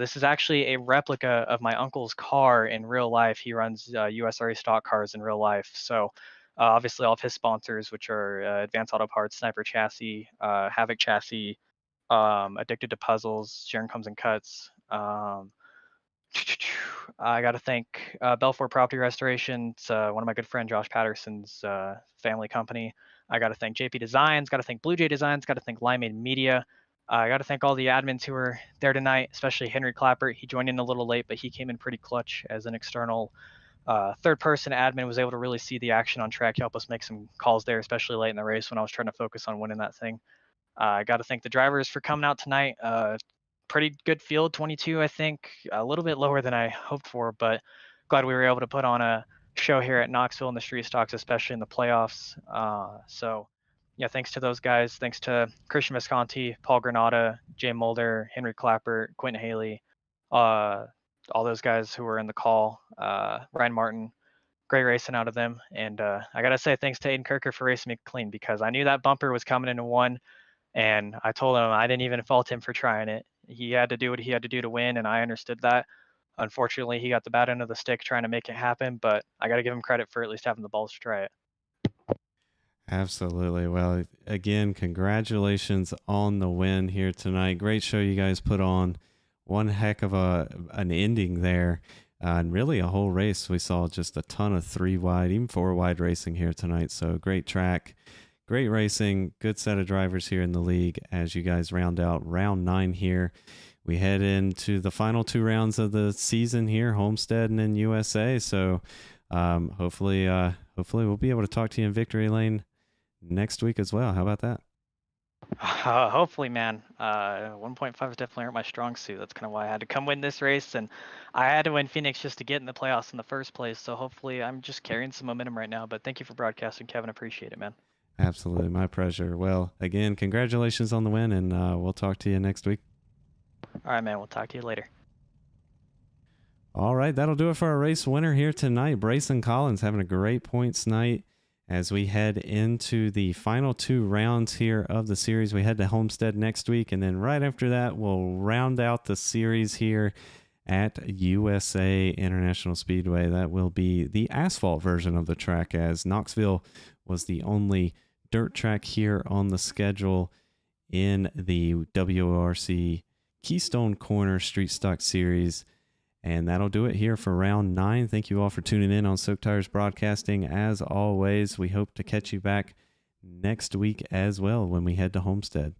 This is actually a replica of my uncle's car in real life. He runs USRA stock cars in real life. So obviously all of his sponsors, which are Advanced Auto Parts, Sniper Chassis, Havoc Chassis, Addicted to Puzzles, Sharon Comes and Cuts. I got to thank Belfort Property Restoration. It's one of my good friend Josh Patterson's family company. I got to thank JP Designs. Got to thank Blue Jay Designs. Got to thank Limeade Media. I got to thank all the admins who were there tonight, especially Henry Clapper. He joined in a little late, but he came in pretty clutch as an external third-person admin. Was able to really see the action on track, help us make some calls there, especially late in the race when I was trying to focus on winning that thing. I got to thank the drivers for coming out tonight. Pretty good field, 22, I think. A little bit lower than I hoped for, but glad we were able to put on a show here at Knoxville in the street stocks, especially in the playoffs. So, yeah, thanks to those guys. Thanks to Christian Visconti, Paul Granata, Jay Mulder, Henry Clapper, Quentin Haley, all those guys who were in the call, Ryan Martin. Great racing out of them. And I got to say thanks to Aiden Kirker for racing me clean because I knew that bumper was coming into one. And I told him I didn't even fault him for trying it. He had to do what he had to do to win, and I understood that. Unfortunately, he got the bad end of the stick trying to make it happen, but I got to give him credit for at least having the balls to try it. Absolutely. Well, again, congratulations on the win here tonight. Great show you guys put on. One heck of an ending there. And really a whole race. We saw just a ton of 3-wide, even 4-wide racing here tonight. So great track. Great racing, good set of drivers here in the league as you guys round out round 9 here. We head into the final 2 rounds of the season here, Homestead and then USA. So hopefully we'll be able to talk to you in Victory Lane next week as well. How about that? Hopefully, man. 1.5 is definitely aren't my strong suit. That's kind of why I had to come win this race, and I had to win Phoenix just to get in the playoffs in the first place. So hopefully I'm just carrying some momentum right now. But thank you for broadcasting, Kevin. Appreciate it, man. Absolutely. My pleasure. Well, again, congratulations on the win, and we'll talk to you next week. All right, man. We'll talk to you later. All right. That'll do it for our race winner here tonight. Brayson Collins having a great points night as we head into the final 2 rounds here of the series. We head to Homestead next week, and then right after that, we'll round out the series here at USA International Speedway. That will be the asphalt version of the track, as Knoxville was the only dirt track here on the schedule in the WORC Keystone Corner Street Stock Series. And that'll do it here for round 9. Thank you all for tuning in on Soak Tires Broadcasting. As always, we hope to catch you back next week as well when we head to Homestead.